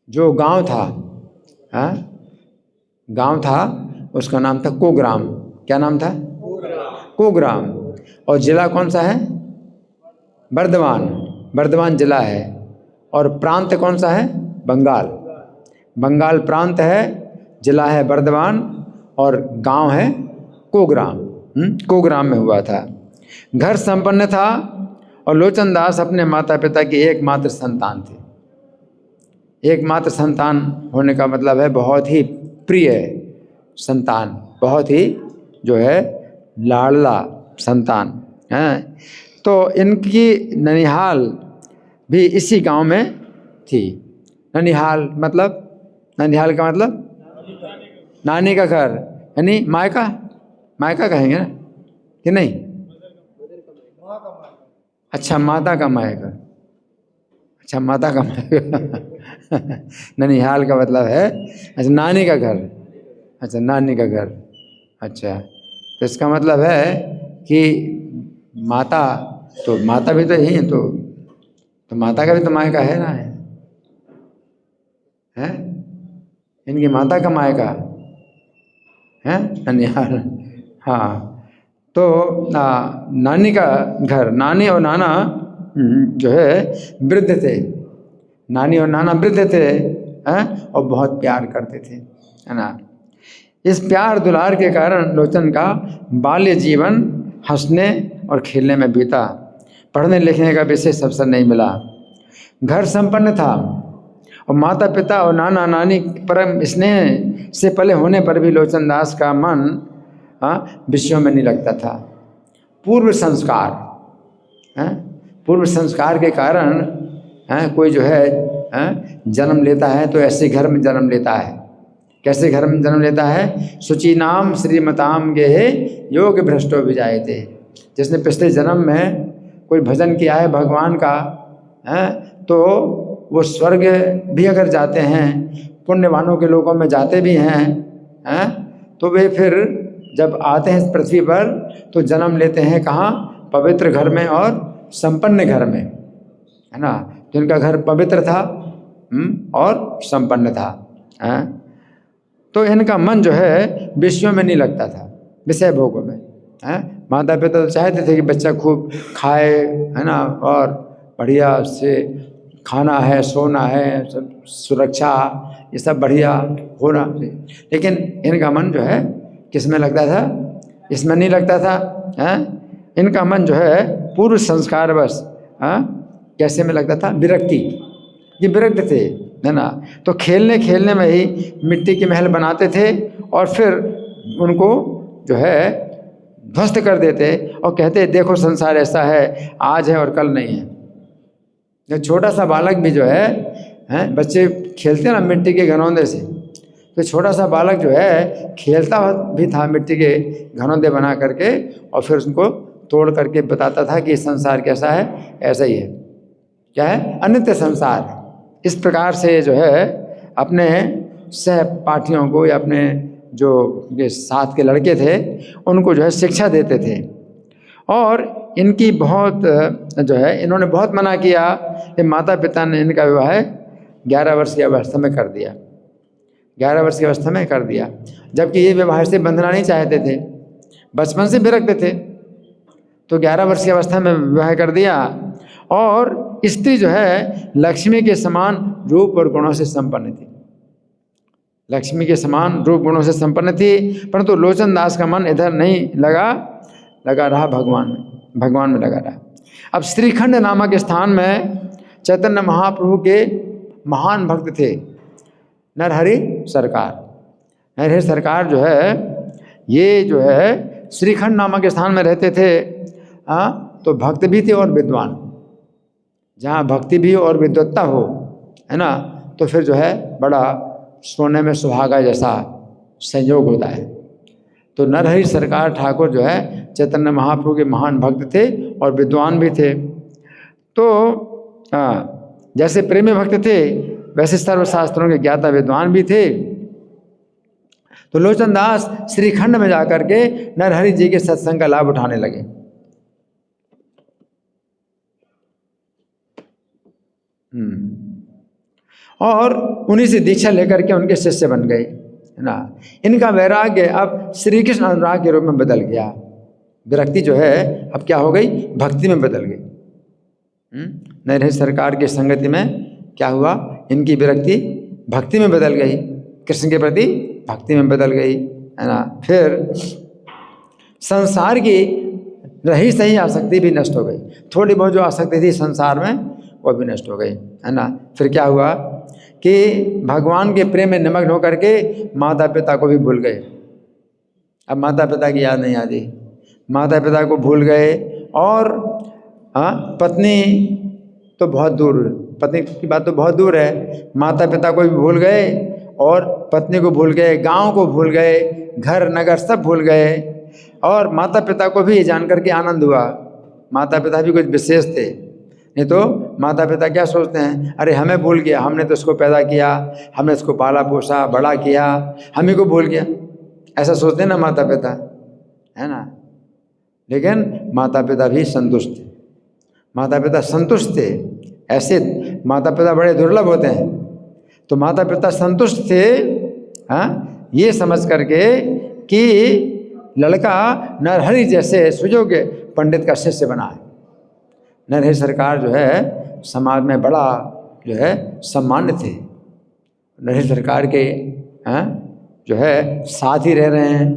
जो गांव था, हाँ गांव था, उसका नाम था कोग्राम। क्या नाम था? कोग्राम। और जिला कौन सा है? बर्धमान। बर्धमान जिला है। और प्रांत कौन सा है? बंगाल। बंगाल प्रांत है, जिला है बर्धमान, और गांव है कोग्राम। कोग्राम में हुआ था। घर संपन्न था और लोचन दास अपने माता पिता की एकमात्र संतान थे। एकमात्र संतान होने का मतलब है बहुत ही प्रिय संतान, बहुत ही जो है लाडला संतान है। तो इनकी ननिहाल भी इसी गांव में थी। ननिहाल मतलब, ननिहाल का मतलब नानी का घर, यानी मायका। मायका कहेंगे ना कि नहीं? अच्छा, माता का मायका। अच्छा, माता का मायका। ननिहाल का मतलब है अच्छा नानी का घर। अच्छा, नानी का घर। अच्छा, तो इसका मतलब है कि माता, तो माता भी तो यही है, तो माता का भी तो मायका है ना, है इनकी माता का मायका है ननिहाल। हाँ, तो नानी का घर, नानी और नाना जो है वृद्ध थे। नानी और नाना वृद्ध थे, हैं, और बहुत प्यार करते थे, है ना। इस प्यार दुलार के कारण लोचन का बाल्य जीवन हंसने और खेलने में बीता। पढ़ने लिखने का विशेष अवसर नहीं मिला। घर संपन्न था और माता पिता और नाना नानी परम स्नेह से पले होने पर भी लोचन दास का मन विषयों में नहीं लगता था। पूर्व संस्कार, हैं, पूर्व संस्कार के कारण कोई जो है जन्म लेता है तो ऐसे घर में जन्म लेता है। कैसे घर में जन्म लेता है? शुचीनाम श्रीमताम गेहे योग भ्रष्टो विजायते। जिसने पिछले जन्म में कोई भजन किया है भगवान का, तो वो स्वर्ग भी अगर जाते हैं, पुण्यवानों के लोगों में जाते भी हैं, तो वे फिर जब आते हैं इस पृथ्वी पर तो जन्म लेते हैं कहाँ? पवित्र घर में और संपन्न घर में, है ना। जिनका घर पवित्र था और संपन्न था, तो इनका मन जो है विषयों में नहीं लगता था, विषय भोगों में। माता पिता तो चाहते थे कि बच्चा खूब खाए, है ना, और बढ़िया से खाना है, सोना है, सब सुरक्षा, ये सब बढ़िया होना, लेकिन इनका मन जो है किस में लगता था? इसमें नहीं लगता था। इनका मन जो है पूर्व संस्कार बस कैसे में लगता था? विरक्ति। ये विरक्त थे, है ना। तो खेलने खेलने में ही मिट्टी के महल बनाते थे और फिर उनको जो है ध्वस्त कर देते और कहते देखो संसार ऐसा है, आज है और कल नहीं है। जो छोटा सा बालक भी जो है बच्चे खेलते हैं ना मिट्टी के घनौंदे से, तो छोटा सा बालक जो है खेलता भी था मिट्टी के घनौंदे बना करके, और फिर उसको तोड़ करके बताता था कि संसार कैसा है, ऐसा ही है। क्या है? अनित्य संसार। इस प्रकार से जो है अपने सहपाठियों को या अपने जो ये साथ के लड़के थे उनको जो है शिक्षा देते थे। और इनकी बहुत जो है इन्होंने बहुत मना किया कि माता पिता ने इनका विवाह 11 वर्ष की अवस्था में कर दिया। 11 वर्ष की अवस्था में कर दिया, जबकि ये विवाह से बंधना नहीं चाहते थे, बचपन से विरक्त थे। तो 11 वर्ष की अवस्था में विवाह कर दिया। और स्त्री जो है लक्ष्मी के समान रूप और गुणों से संपन्न थी। लक्ष्मी के समान रूप गुणों से संपन्न थी, परंतु लोचन दास का मन इधर नहीं लगा रहा, भगवान में लगा रहा। अब श्रीखंड नामक स्थान में चैतन्य महाप्रभु के महान भक्त थे नरहरि सरकार। नरहरि सरकार जो है ये जो है श्रीखंड नामक स्थान में रहते थे। तो भक्त भी थे और विद्वान। जहाँ भक्ति भी और विद्वत्ता हो, है ना, तो फिर जो है बड़ा सोने में सुहागा जैसा संयोग होता है। तो नरहरि सरकार ठाकुर जो है चैतन्य महाप्रभु के महान भक्त थे और विद्वान भी थे। तो जैसे प्रेमी भक्त थे वैसे सर्वशास्त्रों के ज्ञाता विद्वान भी थे। तो लोचन दास श्रीखंड में जाकर के नरहरि जी के सत्संग का लाभ उठाने लगे। और उन्हीं से दीक्षा लेकर के उनके शिष्य बन गए, है ना। इनका वैराग्य अब श्री कृष्ण अनुराग के रूप में बदल गया। विरक्ति जो है अब क्या हो गई, भक्ति में बदल गई। नरहरि सरकार की संगति में क्या हुआ, इनकी विरक्ति भक्ति में बदल गई, कृष्ण के प्रति भक्ति में बदल गई, है ना। फिर संसार की रही सही आसक्ति भी नष्ट हो गई, थोड़ी बहुत जो आसक्ति थी संसार में वो भी नष्ट हो गई, है ना। फिर क्या हुआ कि भगवान के प्रेम में निमग्न होकर के माता पिता को भी भूल गए। अब माता पिता की याद नहीं आती, माता पिता को भूल गए। और पत्नी तो बहुत दूर, पत्नी की बात तो बहुत दूर है, माता पिता को भी भूल गए और पत्नी को भूल गए, गांव को भूल गए, घर नगर सब भूल गए। और माता पिता को भी ये जान करके आनंद हुआ, माता पिता भी कुछ विशेष थे। नहीं तो माता पिता क्या सोचते हैं, अरे हमें भूल गया, हमने तो इसको पैदा किया, हमने इसको पाला पोसा बड़ा किया, हम ही को भूल गया, ऐसा सोचते हैं ना माता पिता, है ना। लेकिन माता पिता भी संतुष्ट थे, माता पिता संतुष्ट थे। ऐसे माता पिता बड़े दुर्लभ होते हैं। तो माता पिता संतुष्ट थे, हाँ, ये समझ करके कि लड़का नरहरि जैसे सुयोग्य पंडित का शिष्य बना है। नरहरि सरकार जो है समाज में बड़ा जो है सम्मान्य थे। नरहरि सरकार के जो है साथ ही रह रहे हैं,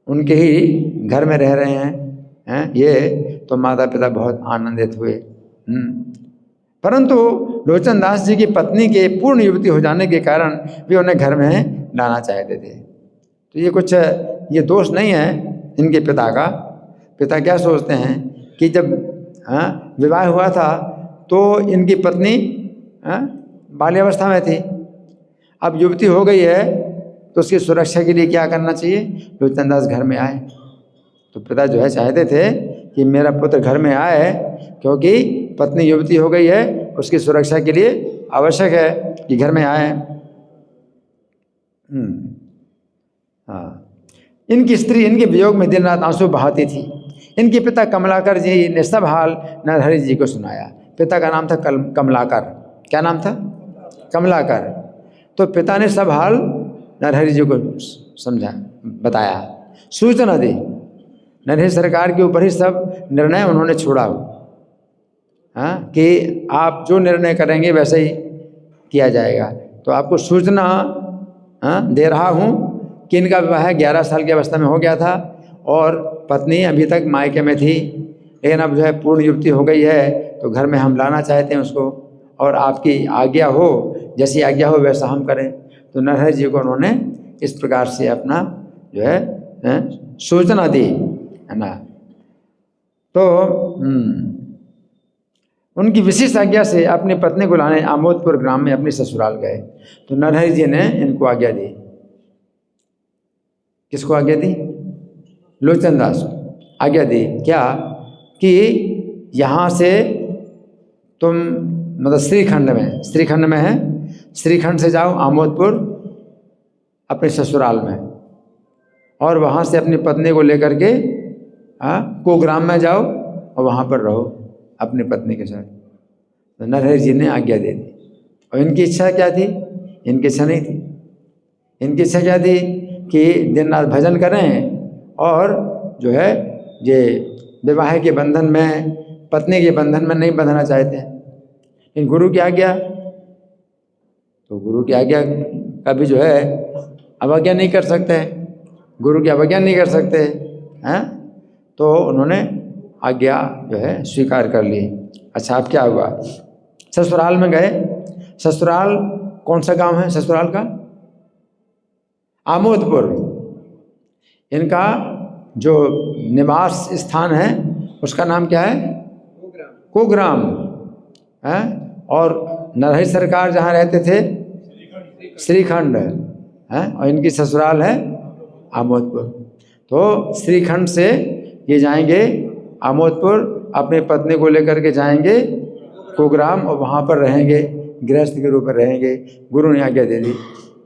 उनके ही घर में रह रहे हैं, ये तो माता पिता बहुत आनंदित हुए। परंतु लोचन दास जी की पत्नी के पूर्ण युवती हो जाने के कारण वे उन्हें घर में लाना चाहते थे। तो ये कुछ ये दोष नहीं है इनके पिता का। पिता क्या सोचते हैं कि जब विवाह हुआ था तो इनकी पत्नी बाल्यावस्था में थी, अब युवती हो गई है तो उसकी सुरक्षा के लिए क्या करना चाहिए, लोचन दास घर में आए। तो पिता जो है चाहते थे कि मेरा पुत्र घर में आए, क्योंकि पत्नी युवती हो गई है, उसकी सुरक्षा के लिए आवश्यक है कि घर में आए। हाँ, इनकी स्त्री इनके वियोग में दिन रात आंसू बहाती थी। इनके पिता कमलाकर जी ने सब हाल नरहरि जी को सुनाया। पिता का नाम था कमलाकर। क्या नाम था? कमलाकर। तो पिता ने सब हाल नरहरि जी को समझा, बताया, सूचना दी। नरहरि सरकार के ऊपर ही सब निर्णय उन्होंने छोड़ा, कि आप जो निर्णय करेंगे वैसे ही किया जाएगा। तो आपको सूचना दे रहा हूँ कि इनका विवाह 11 साल की अवस्था में हो गया था और पत्नी अभी तक मायके में थी, लेकिन अब जो है पूर्ण युवती हो गई है, तो घर में हम लाना चाहते हैं उसको, और आपकी आज्ञा हो, जैसी आज्ञा हो वैसा हम करें। तो नरहरि जी को उन्होंने इस प्रकार से अपना जो है सूचना दी, है ना। तो उनकी विशेष आज्ञा से अपनी पत्नी को लाने आमोदपुर ग्राम में अपने ससुराल गए। तो नरहरि जी ने इनको आज्ञा दी। किसको आज्ञा दी? लोचन दास को आज्ञा दी। क्या कि यहाँ से तुम मतलब श्रीखंड में है, श्रीखंड से जाओ आमोदपुर अपने ससुराल में, और वहाँ से अपनी पत्नी को लेकर के कुग्राम में जाओ और वहाँ पर रहो अपनी पत्नी के साथ। तो नरहरि जी ने आज्ञा दे दी। और इनकी इच्छा क्या थी? इनकी इच्छा नहीं थी। इनकी इच्छा क्या थी कि दिन रात भजन करें और जो है ये विवाह के बंधन में, पत्नी के बंधन में नहीं बंधना चाहते हैं। इन गुरु की आज्ञा, तो गुरु की आज्ञा का भी जो है अवज्ञा नहीं कर सकते, गुरु की अवज्ञा नहीं कर सकते हैं। तो उन्होंने आज्ञा जो है स्वीकार कर ली। अच्छा, अब क्या हुआ? ससुराल में गए। ससुराल कौन सा गांव है ससुराल का? आमोदपुर। इनका जो निवास स्थान है उसका नाम क्या है? कुग्राम है। और नरहरि सरकार जहाँ रहते थे श्रीखंड है, और इनकी ससुराल है आमोदपुर। तो श्रीखंड से ये जाएंगे आमोदपुर, अपनी पत्नी को लेकर के जाएंगे कुग्राम और वहाँ पर रहेंगे, गृहस्थ के रूप में रहेंगे। गुरु ने आज्ञा दे दी,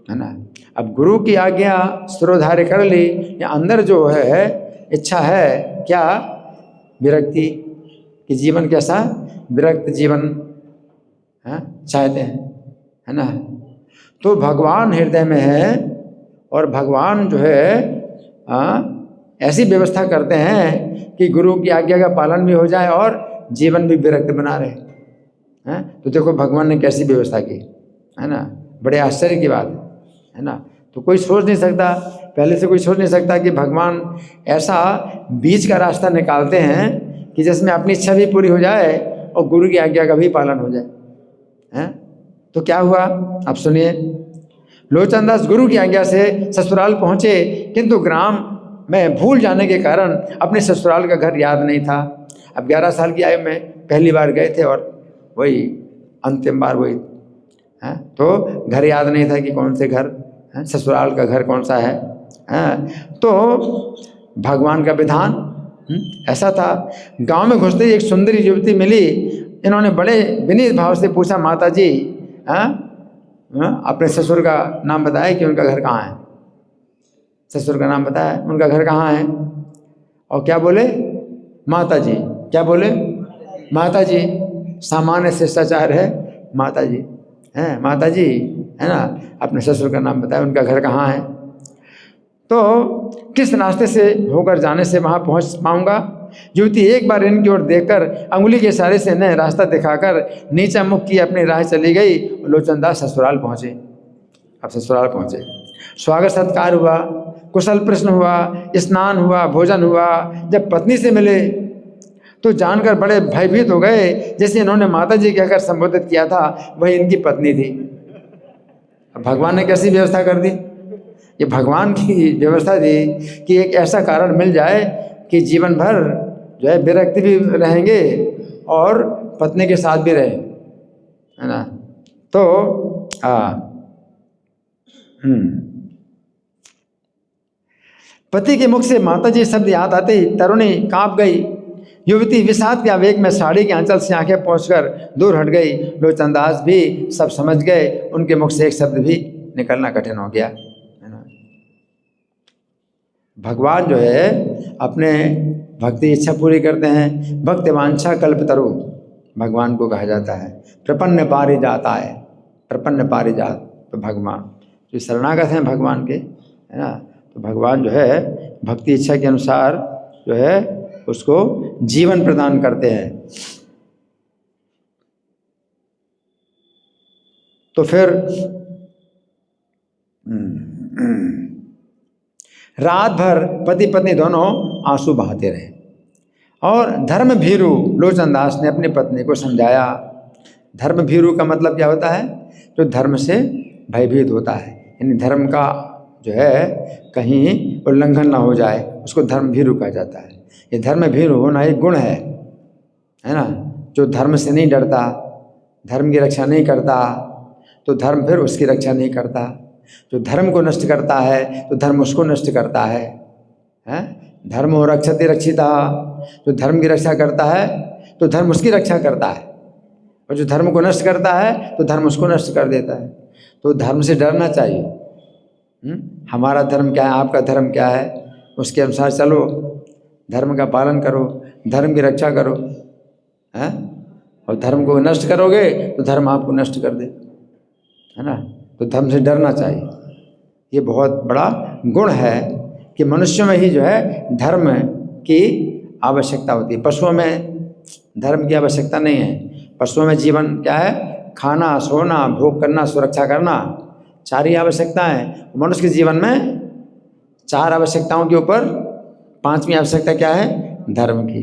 है ना। अब गुरु की आज्ञा सिरोधार्य कर ली, या अंदर जो है इच्छा है क्या? विरक्ति कि जीवन कैसा? विरक्त जीवन चाहते हैं, है ना। तो भगवान हृदय में है और भगवान जो है ऐसी व्यवस्था करते हैं कि गुरु की आज्ञा का पालन भी हो जाए और जीवन भी विरक्त बना रहे हैं। तो देखो भगवान ने कैसी व्यवस्था की, है ना। बड़े आश्चर्य की बात है ना। तो कोई सोच नहीं सकता, पहले से कोई सोच नहीं सकता कि भगवान ऐसा बीच का रास्ता निकालते हैं कि जिसमें अपनी इच्छा भी पूरी हो जाए और गुरु की आज्ञा का भी पालन हो जाए, हैं। तो क्या हुआ आप सुनिए। लोचन दास गुरु की आज्ञा से ससुराल पहुँचे, किंतु ग्राम में भूल जाने के कारण अपने ससुराल का घर याद नहीं था। अब 11 साल की आयु में पहली बार गए थे और वही अंतिम बार वही है। तो घर याद नहीं था कि कौन से घर, ससुराल का घर कौन सा है। तो भगवान का विधान ऐसा था। गांव में घुसते ही एक सुंदरी युवती मिली। इन्होंने बड़े विनीत भाव से पूछा, माता जी अपने ससुर का नाम बताया कि उनका घर कहाँ है। ससुर का नाम बताया, उनका घर कहाँ है। और क्या बोले, माता जी। क्या बोले, माता जी। सामान्य शिष्टाचार है, माता जी हैं, माता जी, है ना। अपने ससुर का नाम बताया, उनका घर कहाँ है। तो किस रास्ते से होकर जाने से वहाँ पहुँच पाऊँगा। युवती एक बार इनकी ओर देखकर अंगुली के इशारे से इन्हें रास्ता दिखाकर नीचा मुख की अपनी राह चली गई। लोचन दास ससुराल पहुँचे। अब ससुराल पहुँचे, स्वागत सत्कार हुआ, कुशल प्रश्न हुआ, स्नान हुआ, भोजन हुआ। जब पत्नी से मिले तो जानकर बड़े भयभीत हो गए। जैसे इन्होंने माता जी कहकर संबोधित किया था वही इनकी पत्नी थी। अब भगवान ने कैसी व्यवस्था कर दी। ये भगवान की व्यवस्था थी कि एक ऐसा कारण मिल जाए कि जीवन भर जो है विरक्ति भी रहेंगे और पत्नी के साथ भी रहे, है ना। तो पति के मुख से माता जी शब्द याद आते ही तरुणी कांप गई। युवती विषाद के आवेग में साड़ी के आंचल से आंखें पहुंचकर दूर हट गई। लोचन दास भी सब समझ गए, उनके मुख से एक शब्द भी निकलना कठिन हो गया, है ना। भगवान जो है अपने भक्ति इच्छा पूरी करते हैं। भक्त वांछा कल्पतरु भगवान को कहा जाता है। प्रपन्न पारिजात आए, प्रपन्न पारिजात तो भगवान जो शरणागत हैं भगवान के, है ना। तो भगवान जो है भक्ति इच्छा के अनुसार जो है उसको जीवन प्रदान करते हैं। तो फिर रात भर पति पत्नी दोनों आंसू बहाते रहे और धर्म भीरु लोचन दास ने अपनी पत्नी को समझाया। धर्म भीरु का मतलब क्या होता है, जो धर्म से भयभीत होता है, यानी धर्म का जो है कहीं उल्लंघन ना हो जाए, उसको धर्म भीरु कहा जाता है। ये धर्म भीरु होना एक गुण है ना। जो धर्म से नहीं डरता, धर्म की रक्षा नहीं करता, तो धर्म फिर उसकी रक्षा नहीं करता। जो धर्म को नष्ट करता है तो धर्म उसको नष्ट करता है, हैं। धर्म हो रक्षते रक्षिता, जो धर्म की रक्षा करता है तो धर्म उसकी रक्षा करता है, और जो धर्म को नष्ट करता है तो धर्म उसको नष्ट कर देता है। तो धर्म से डरना चाहिए। हमारा धर्म क्या है, आपका धर्म क्या है, उसके अनुसार चलो, धर्म का पालन करो, धर्म की रक्षा करो, हैं। और धर्म को नष्ट करोगे तो धर्म आपको नष्ट कर दे, है ना। तो धर्म से डरना चाहिए। ये बहुत बड़ा गुण है कि मनुष्यों में ही जो है धर्म की आवश्यकता होती है। पशुओं में धर्म की आवश्यकता नहीं है। पशुओं में जीवन क्या है, खाना, सोना, भोग करना, सुरक्षा करना, 4 ही आवश्यकताएं। मनुष्य के जीवन में 4 आवश्यकताओं के ऊपर 5वीं आवश्यकता क्या है, धर्म की,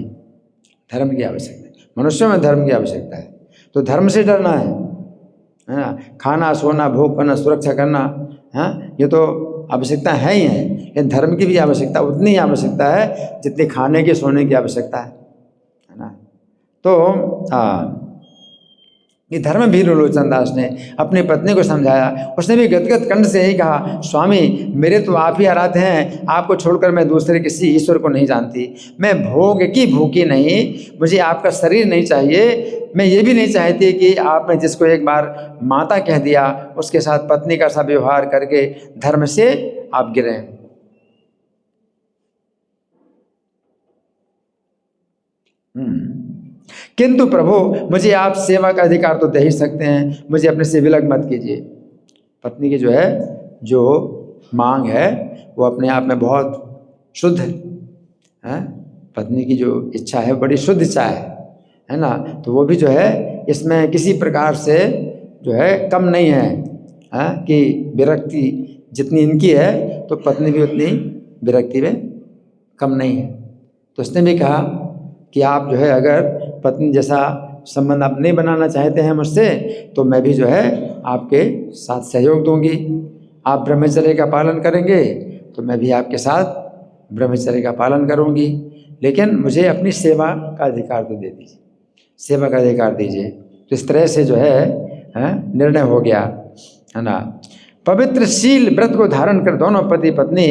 धर्म की आवश्यकता। मनुष्यों में धर्म की आवश्यकता है, तो धर्म से डरना है ना। खाना, सोना, भोग करना, सुरक्षा करना, हाँ, ये तो आवश्यकता है ही है। लेकिन धर्म की भी आवश्यकता उतनी ही आवश्यकता है जितनी खाने के सोने की आवश्यकता है ना। तो ये धर्म भीरु लोचन दास ने अपनी पत्नी को समझाया। उसने भी गदगद कंठ से यही कहा, स्वामी मेरे तो आप ही आराध्य हैं, आपको छोड़कर मैं दूसरे किसी ईश्वर को नहीं जानती। मैं भोग की भूखी नहीं, मुझे आपका शरीर नहीं चाहिए। मैं ये भी नहीं चाहती कि आपने जिसको एक बार माता कह दिया उसके साथ पत्नी का सा व्यवहार करके धर्म से आप गिरें। किंतु प्रभु मुझे आप सेवा का अधिकार तो दे ही सकते हैं, मुझे अपने से विलग मत कीजिए। पत्नी की जो है जो मांग है वो अपने आप में बहुत शुद्ध है। पत्नी की जो इच्छा है बड़ी शुद्ध इच्छा है ना। तो वो भी जो है इसमें किसी प्रकार से जो है कम नहीं है कि विरक्ति जितनी इनकी है तो पत्नी भी उतनी विरक्ति में कम नहीं है। तो उसने भी कहा कि आप जो है अगर पत्नी जैसा संबंध आप नहीं बनाना चाहते हैं मुझसे तो मैं भी जो है आपके साथ सहयोग दूंगी। आप ब्रह्मचर्य का पालन करेंगे तो मैं भी आपके साथ ब्रह्मचर्य का पालन करूंगी, लेकिन मुझे अपनी सेवा का अधिकार तो दे दीजिए, सेवा का अधिकार दीजिए। तो इस तरह से जो है निर्णय हो गया, है ना। पवित्र शील व्रत को धारण कर दोनों पति पत्नी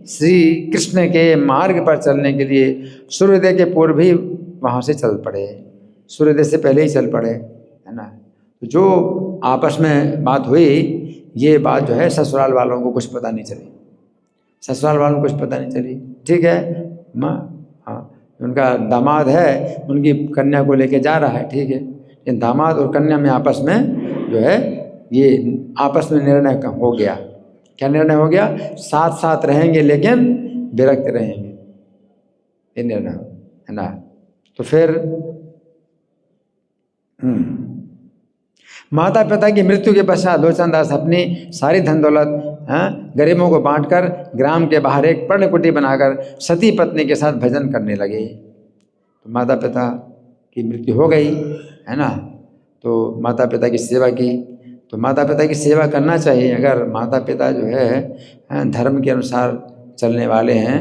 श्री कृष्ण के मार्ग पर चलने के लिए सूर्योदय के पूर्व ही वहाँ से चल पड़े, सूर्योदय से पहले ही चल पड़े, है ना। तो जो आपस में बात हुई ये बात जो है ससुराल वालों को कुछ पता नहीं चली, ससुराल वालों को कुछ पता नहीं चली। ठीक है माँ, हाँ उनका दामाद है उनकी कन्या को लेके जा रहा है, ठीक है, लेकिन दामाद और कन्या में आपस में जो है ये आपस में निर्णय हो गया। क्या निर्णय हो गया? साथ साथ रहेंगे लेकिन विरक्त रहेंगे, ये निर्णय है ना। तो फिर माता पिता की मृत्यु के पश्चात लोचनदास अपनी सारी धन दौलत गरीबों को बांटकर ग्राम के बाहर एक पर्णकुटी बनाकर सती पत्नी के साथ भजन करने लगे। तो माता पिता की मृत्यु हो गई, है ना, तो माता पिता की सेवा की। तो माता पिता की सेवा करना चाहिए। अगर माता पिता जो है धर्म के अनुसार चलने वाले हैं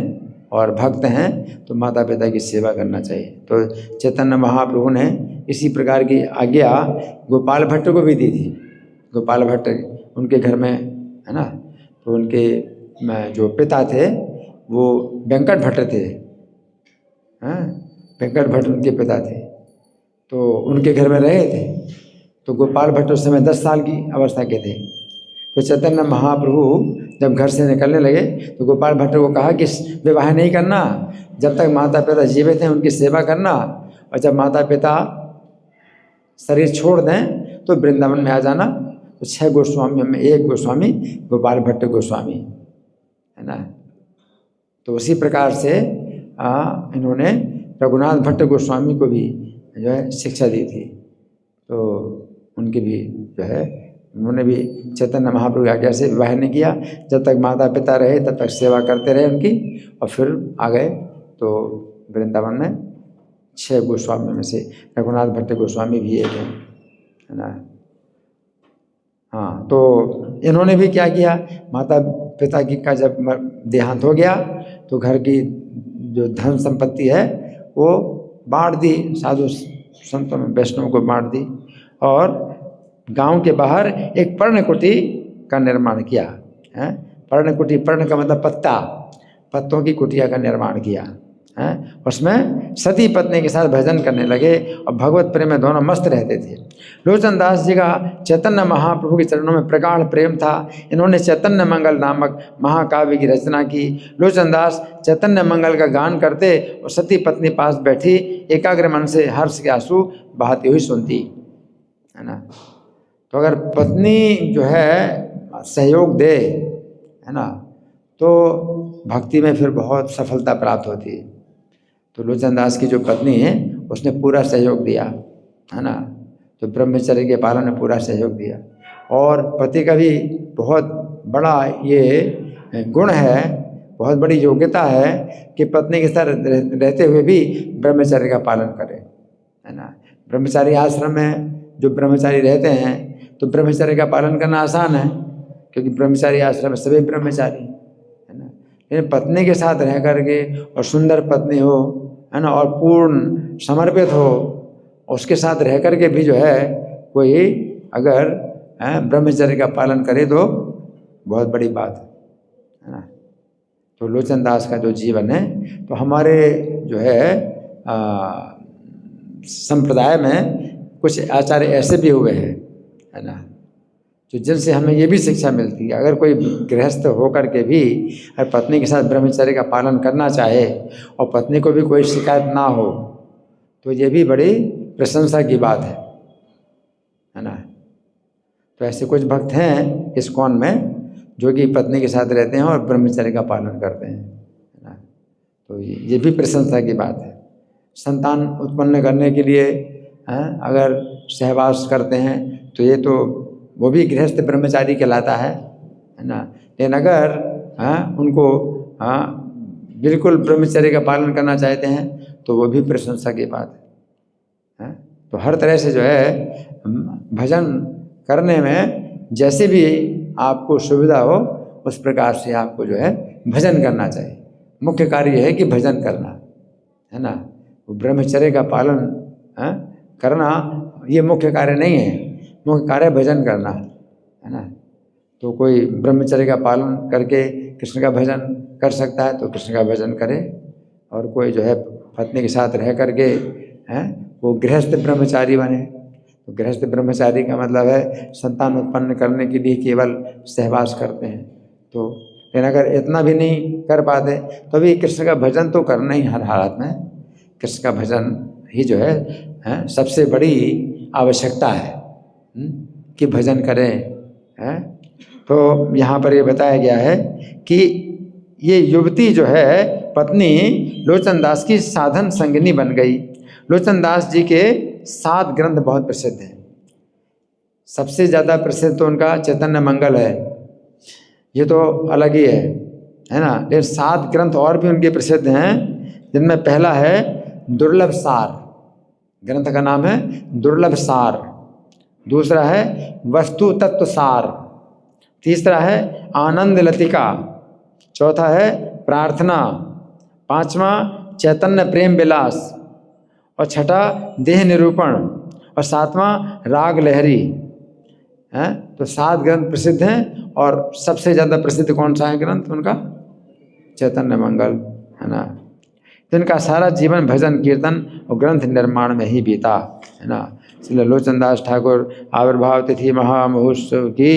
और भक्त हैं तो माता पिता की सेवा करना चाहिए। तो चैतन्य महाप्रभु ने इसी प्रकार की आज्ञा गोपाल भट्ट को भी दी थी। गोपाल भट्ट उनके घर में, है ना, तो उनके जो पिता थे वो वेंकट भट्ट थे, वेंकट भट्ट उनके पिता थे, तो उनके घर में रहे थे। तो गोपाल भट्ट उस समय 10 साल की अवस्था के थे। तो चैतन्य महाप्रभु जब घर से निकलने लगे तो गोपाल भट्ट को कहा कि विवाह नहीं करना, जब तक माता पिता जीवित हैं उनकी सेवा करना, और जब माता पिता शरीर छोड़ दें तो वृंदावन में आ जाना। तो 6 गोस्वामियों में एक गोस्वामी गोपाल भट्ट गोस्वामी, है ना। तो उसी प्रकार से इन्होंने रघुनाथ भट्ट गोस्वामी को भी जो है शिक्षा दी थी। तो उनके भी जो है उन्होंने भी चैतन्य महाप्रभु की आज्ञा से विवाह नहीं किया। जब तक माता पिता रहे तब तक सेवा करते रहे उनकी, और फिर आ गए। तो वृंदावन में 6 गोस्वामी में से रघुनाथ भट्ट गोस्वामी भी एक है ना। हाँ, तो इन्होंने भी क्या किया, माता पिता की का जब देहांत हो गया तो घर की जो धन संपत्ति है वो बांट दी, साधु संतों में वैष्णव को बांट दी, और गांव के बाहर एक पर्णकुटी का निर्माण किया है। पर्णकुटी, पर्ण का मतलब पत्ता, पत्तों की कुटिया का निर्माण किया है। उसमें सती पत्नी के साथ भजन करने लगे और भगवत प्रेम में दोनों मस्त रहते थे। लोचन दास जी का चैतन्य महाप्रभु के चरणों में प्रगाढ़ प्रेम था। इन्होंने चैतन्य मंगल नामक महाकाव्य की रचना की। लोचन दास चैतन्य मंगल का गान करते और सती पत्नी पास बैठी एकाग्र मन से हर्ष के आंसू बहाती हुई सुनती, है ना। तो अगर पत्नी जो है सहयोग दे, है ना, तो भक्ति में फिर बहुत सफलता प्राप्त होती है। तो लोचन दास की जो पत्नी है उसने पूरा सहयोग दिया, है ना। तो ब्रह्मचर्य के पालन में पूरा सहयोग दिया। और पति का भी बहुत बड़ा ये गुण है, बहुत बड़ी योग्यता है कि पत्नी के साथ रहते हुए भी ब्रह्मचर्य का पालन करे, है ना। ब्रह्मचारी आश्रम में जो ब्रह्मचारी रहते हैं तो ब्रह्मचर्य का पालन करना आसान है, क्योंकि ब्रह्मचारी आश्रम में सभी ब्रह्मचारी, है ना। लेकिन पत्नी के साथ रह करके और सुंदर पत्नी हो, है ना, और पूर्ण समर्पित हो, उसके साथ रह करके भी जो है कोई अगर ब्रह्मचर्य का पालन करे तो बहुत बड़ी बात है ना। तो लोचन दास का जो जीवन है, तो हमारे जो है संप्रदाय में कुछ आचार्य ऐसे भी हुए हैं, है ना, तो जिनसे हमें ये भी शिक्षा मिलती है अगर कोई गृहस्थ होकर के भी अगर पत्नी के साथ ब्रह्मचर्य का पालन करना चाहे और पत्नी को भी कोई शिकायत ना हो तो ये भी बड़ी प्रशंसा की बात है ना। तो ऐसे कुछ भक्त हैं इस्कॉन में जो कि पत्नी के साथ रहते हैं और ब्रह्मचर्य का पालन करते हैं, है ना। तो ये भी प्रशंसा की बात है। संतान उत्पन्न करने के लिए अगर सहवास करते हैं तो ये तो वो भी गृहस्थ ब्रह्मचारी कहलाता है ना। लेकिन अगर उनको बिल्कुल ब्रह्मचर्य का पालन करना चाहते हैं तो वो भी प्रशंसा की बात है। तो हर तरह से जो है भजन करने में जैसे भी आपको सुविधा हो उस प्रकार से आपको जो है भजन करना चाहिए। मुख्य कार्य है कि भजन करना, है ना। वो ब्रह्मचर्य का पालन करना ये मुख्य कार्य नहीं है, मुख्य कार्य भजन करना, है ना। तो कोई ब्रह्मचर्य का पालन करके कृष्ण का भजन कर सकता है तो कृष्ण का भजन करे, और कोई जो है पत्नी के साथ रह करके वो गृहस्थ ब्रह्मचारी बने। तो गृहस्थ ब्रह्मचारी का मतलब है संतान उत्पन्न करने के लिए केवल सहवास करते हैं। तो लेकिन अगर इतना भी नहीं कर पाते तो भी कृष्ण का भजन तो करना ही हर हालत में। कृष्ण का भजन ही जो है सबसे बड़ी आवश्यकता है कि भजन करें। तो यहाँ पर ये बताया गया है कि ये युवती जो है पत्नी लोचन दास की साधन संगिनी बन गई। लोचन दास जी के 7 ग्रंथ बहुत प्रसिद्ध हैं। सबसे ज़्यादा प्रसिद्ध तो उनका चैतन्य मंगल है, ये तो अलग ही है ना। लेकिन 7 ग्रंथ और भी उनके प्रसिद्ध हैं, जिनमें पहला है दुर्लभ सार, ग्रंथ का नाम है दुर्लभ सार। दूसरा है वस्तु तत्व सार। तीसरा है आनंद लतिका। चौथा है प्रार्थना। 5वां चैतन्य प्रेम विलास। और 6ठा देह निरूपण। और 7वां राग लहरी। तो 7 ग्रंथ प्रसिद्ध हैं, और सबसे ज़्यादा प्रसिद्ध कौन सा है ग्रंथ उनका? चैतन्य मंगल, है ना। तो इनका सारा जीवन भजन कीर्तन और ग्रंथ निर्माण में ही बीता, है ना। इसलिए लोचन दास ठाकुर आविर्भाव तिथि महामहोत्सव की।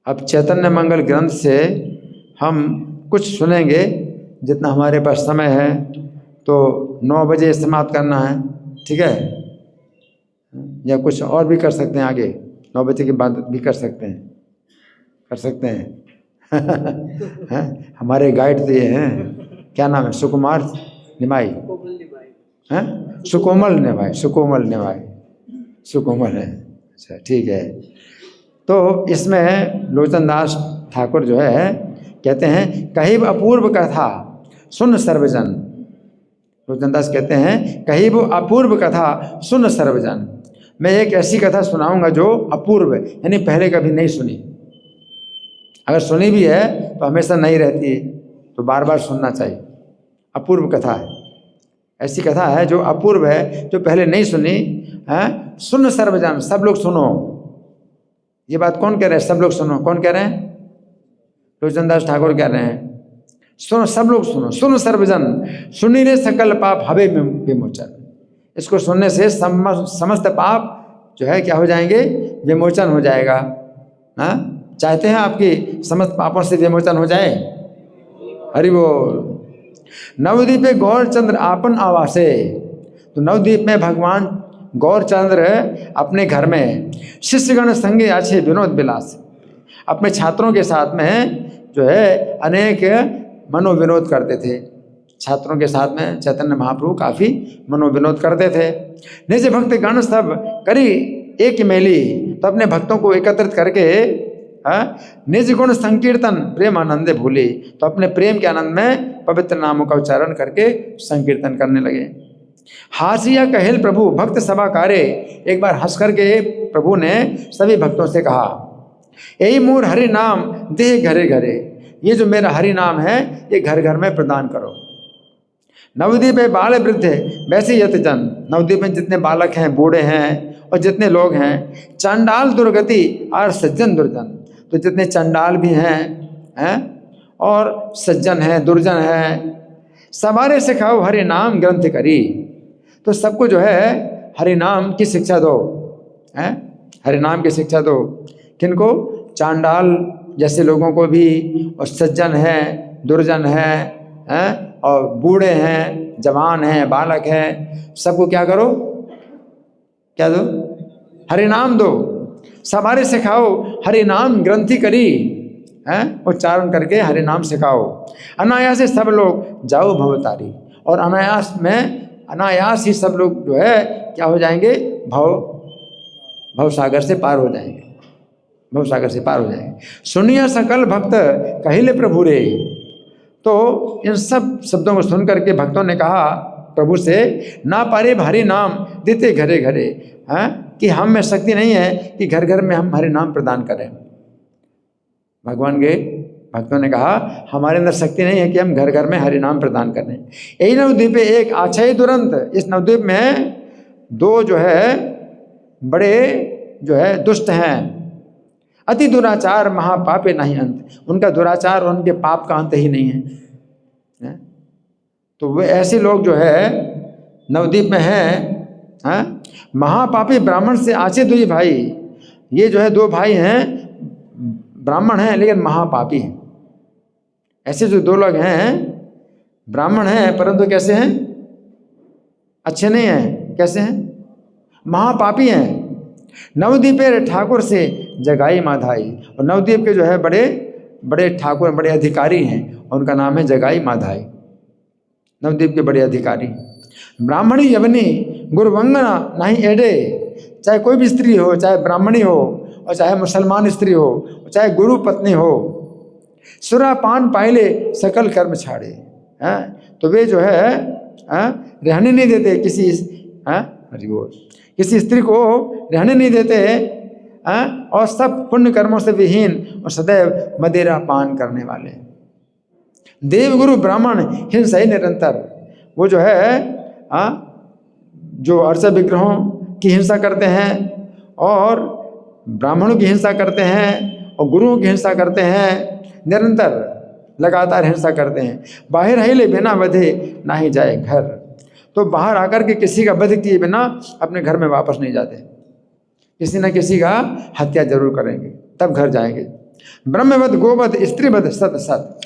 अब चैतन्य मंगल ग्रंथ से हम कुछ सुनेंगे, जितना हमारे पास समय है। तो 9 बजे समाप्त करना है, ठीक है। या कुछ और भी कर सकते हैं आगे, 9 बजे के बाद भी कर सकते हैं हैं? हमारे गाइड तो ये हैं, क्या नाम है? सुकुमार निमाई हैं? सुकोमल निमाई सुकोमल है। अच्छा, ठीक है। तो इसमें लोचन दास ठाकुर जो है कहते हैं कहीं अपूर्व कथा सुन सर्वजन। लोचन दास कहते हैं कहीं वो अपूर्व कथा सुन सर्वजन। मैं एक ऐसी कथा सुनाऊंगा जो अपूर्व है, यानी पहले कभी नहीं सुनी। अगर सुनी भी है तो हमेशा नहीं रहती है, तो बार बार सुनना चाहिए। अपूर्व कथा है, ऐसी कथा है जो अपूर्व है, जो पहले नहीं सुनी है। सुन सर्वजन, सब लोग सुनो। ये बात कौन कह रहे हैं? सब लोग सुनो। कौन कह रहे हैं? लोचन दास ठाकुर कह रहे हैं सुनो, सब लोग सुनो। सुन सर्वजन सुनी रे सकल पाप हवे विमोचन। इसको सुनने से समस्त पाप जो है क्या हो जाएंगे? विमोचन हो जाएगा। हाँ, चाहते हैं आपकी समस्त पापों से विमोचन हो जाए? हरि बोल। नवद्वीप गौरचंद्र आपन आवासे। तो नवद्वीप में भगवान गौरचंद्र अपने घर में शिष्यगण संगे आछे विनोद विलास, अपने छात्रों के साथ में जो है अनेक मनोविनोद करते थे। छात्रों के साथ में चैतन्य महाप्रभु काफ़ी मनोविनोद करते थे। निज भक्त गण सब करी एक मेली। तो अपने भक्तों को एकत्रित करके निज गुण संकीर्तन प्रेम आनंदे भूली। तो अपने प्रेम के आनंद में पवित्र नामों का उच्चारण करके संकीर्तन करने लगे। हासिया कहेल प्रभु भक्त सभा कारे। एक बार हंस करके प्रभु ने सभी भक्तों से कहा, यही मूर हरि नाम देह घरे घरे। ये जो मेरा हरि नाम है ये घर घर में प्रदान करो। नवद्वीप बाल वृद्ध वैसे यत जन। नवद्वीप में जितने बालक हैं, बूढ़े हैं और जितने लोग हैं, चंडाल दुर्गति और सज्जन दुर्जन। तो जितने चंडाल भी हैं और सज्जन हैं, दुर्जन हैं, सवारे सिखाओ हरि नाम ग्रंथ करी। तो सबको जो है हरि नाम की शिक्षा दो, हरि नाम की शिक्षा दो। किनको? चांडाल जैसे लोगों को भी, और सज्जन हैं, दुर्जन हैं, और बूढ़े हैं, जवान है, बालक है, सबको क्या करो, क्या दो, हरि नाम दो, सवारे सिखाओ, हरि नाम ग्रंथि करी है, उच्चारण करके हरि नाम सिखाओ। अनायास से सब लोग जाओ भवतारी, और अनायास ही सब लोग जो है क्या हो जाएंगे, भव सागर से पार हो जाएंगे, भव सागर से पार हो जाएंगे। सुनिया सकल भक्त कहिले प्रभु रे। तो इन सब शब्दों को सुन करके भक्तों ने कहा प्रभु से, ना पारे भारी नाम देते घरे घरे, कि हम में शक्ति नहीं है कि घर घर में हम हरि नाम प्रदान करें। भगवान के भक्तों ने कहा हमारे अंदर शक्ति नहीं है कि हम घर घर में हरि नाम प्रदान करें। यही नवद्वीप एक आछय दुरंत, इस नवद्वीप में दो जो है बड़े जो है दुष्ट हैं, अति दुराचार महापापे नहीं अंत, उनका दुराचार और उनके पाप का अंत ही नहीं है। तो वे ऐसे लोग जो है नवद्वीप में हैं, महापापी ब्राह्मण से आचे दुई भाई, ये जो है दो भाई हैं, ब्राह्मण हैं लेकिन महापापी हैं। ऐसे जो दो लोग हैं ब्राह्मण हैं परंतु कैसे हैं, अच्छे नहीं हैं, कैसे हैं, महापापी हैं। नवद्वीप ठाकुर से जगाई माधाई, और नवद्वीप के जो है बड़े बड़े ठाकुर, बड़े अधिकारी हैं, उनका नाम है जगाई माधाई, नवद्वीप के बड़े अधिकारी। ब्राह्मणी यवनी गुरुवंगना नहीं एडे, चाहे कोई भी स्त्री हो, चाहे ब्राह्मणी हो और चाहे मुसलमान स्त्री हो, चाहे गुरु पत्नी हो, सुरा पान पाइले सकल कर्म छाड़े, तो वे जो है रहने नहीं देते किसी किसी स्त्री को रहने नहीं देते, और सब पुण्य कर्मों से विहीन और सदैव मदिरा पान करने वाले। देवगुरु ब्राह्मण हिंसा ही निरंतर, वो जो है जो अर्च विग्रहों की हिंसा करते हैं और ब्राह्मणों की हिंसा करते हैं और गुरुओं की हिंसा करते हैं, निरंतर लगातार हिंसा करते हैं। बाहर हिले बिना वधे ना ही जाए घर, तो बाहर आकर के किसी का वध किए बिना अपने घर में वापस नहीं जाते, किसी न किसी का हत्या जरूर करेंगे तब घर जाएंगे। ब्रह्मवध गोवध स्त्रीवध सत सत,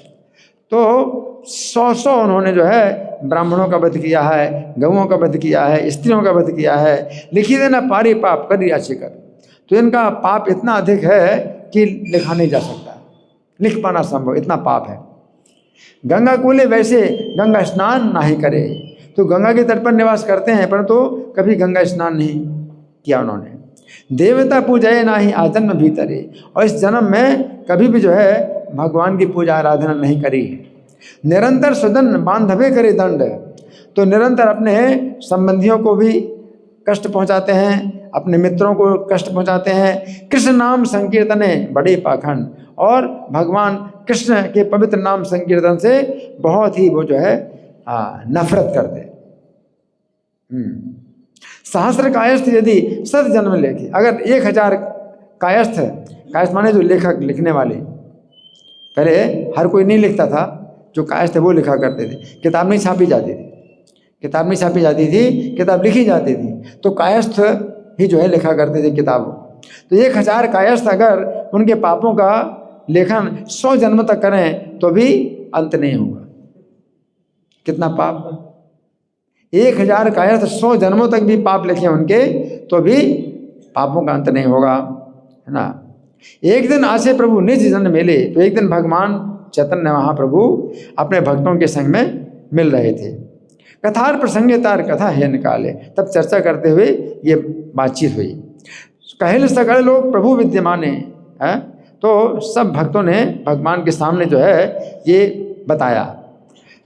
तो 100 उन्होंने जो है ब्राह्मणों का वध किया है, गौओं का वध किया है, स्त्रियों का वध किया है। लिखी देना पारी पाप कर याची कर, तो इनका पाप इतना अधिक है कि लिखा नहीं जा सकता, लिख पाना संभव, इतना पाप है। गंगा कूले वैसे गंगा स्नान नहीं करे, तो गंगा के तट पर निवास करते हैं परंतु कभी गंगा स्नान नहीं किया उन्होंने। देवता पूजाए ना ही आजन्म भीतरे, और इस जन्म में कभी भी जो है भगवान की पूजा आराधना नहीं करी। निरंतर सुदन बांधवे करे दंड, तो निरंतर अपने संबंधियों को भी कष्ट पहुंचाते हैं, अपने मित्रों को कष्ट पहुंचाते हैं। कृष्ण नाम संकीर्तने बड़े पाखंड, और भगवान कृष्ण के पवित्र नाम संकीर्तन से बहुत ही वो जो है नफरत करते। सहस्र कायस्थ यदि सत जन्म लेके, अगर 1000 कायस्थ, कायस्थ माने जो लेखक, लिखने वाले, पहले हर कोई नहीं लिखता था, जो कायस्थ वो लिखा करते थे, किताब नहीं छापी जाती थी, किताब नहीं छापी जाती थी, किताब लिखी जाती थी, तो कायस्थ ही जो है लिखा करते थे किताब। तो 1000 कायस्थ अगर उनके पापों का लेखन 100 जन्म तक करें तो भी अंत नहीं होगा। कितना पाप, 1000 कायस्थ 100 जन्मों तक भी पाप लिखे उनके तो भी पापों का अंत नहीं होगा, है ना। एक दिन आसे प्रभु निज जन मिले, तो एक दिन भगवान चैतन्य महाप्रभु अपने भक्तों के संग में मिल रहे थे। कथार प्रसंगे तार कथा है निकाले, तब चर्चा करते हुए ये बातचीत हुई। कहल सकल लोग प्रभु विद्यमाने, है, तो सब भक्तों ने भगवान के सामने जो है ये बताया।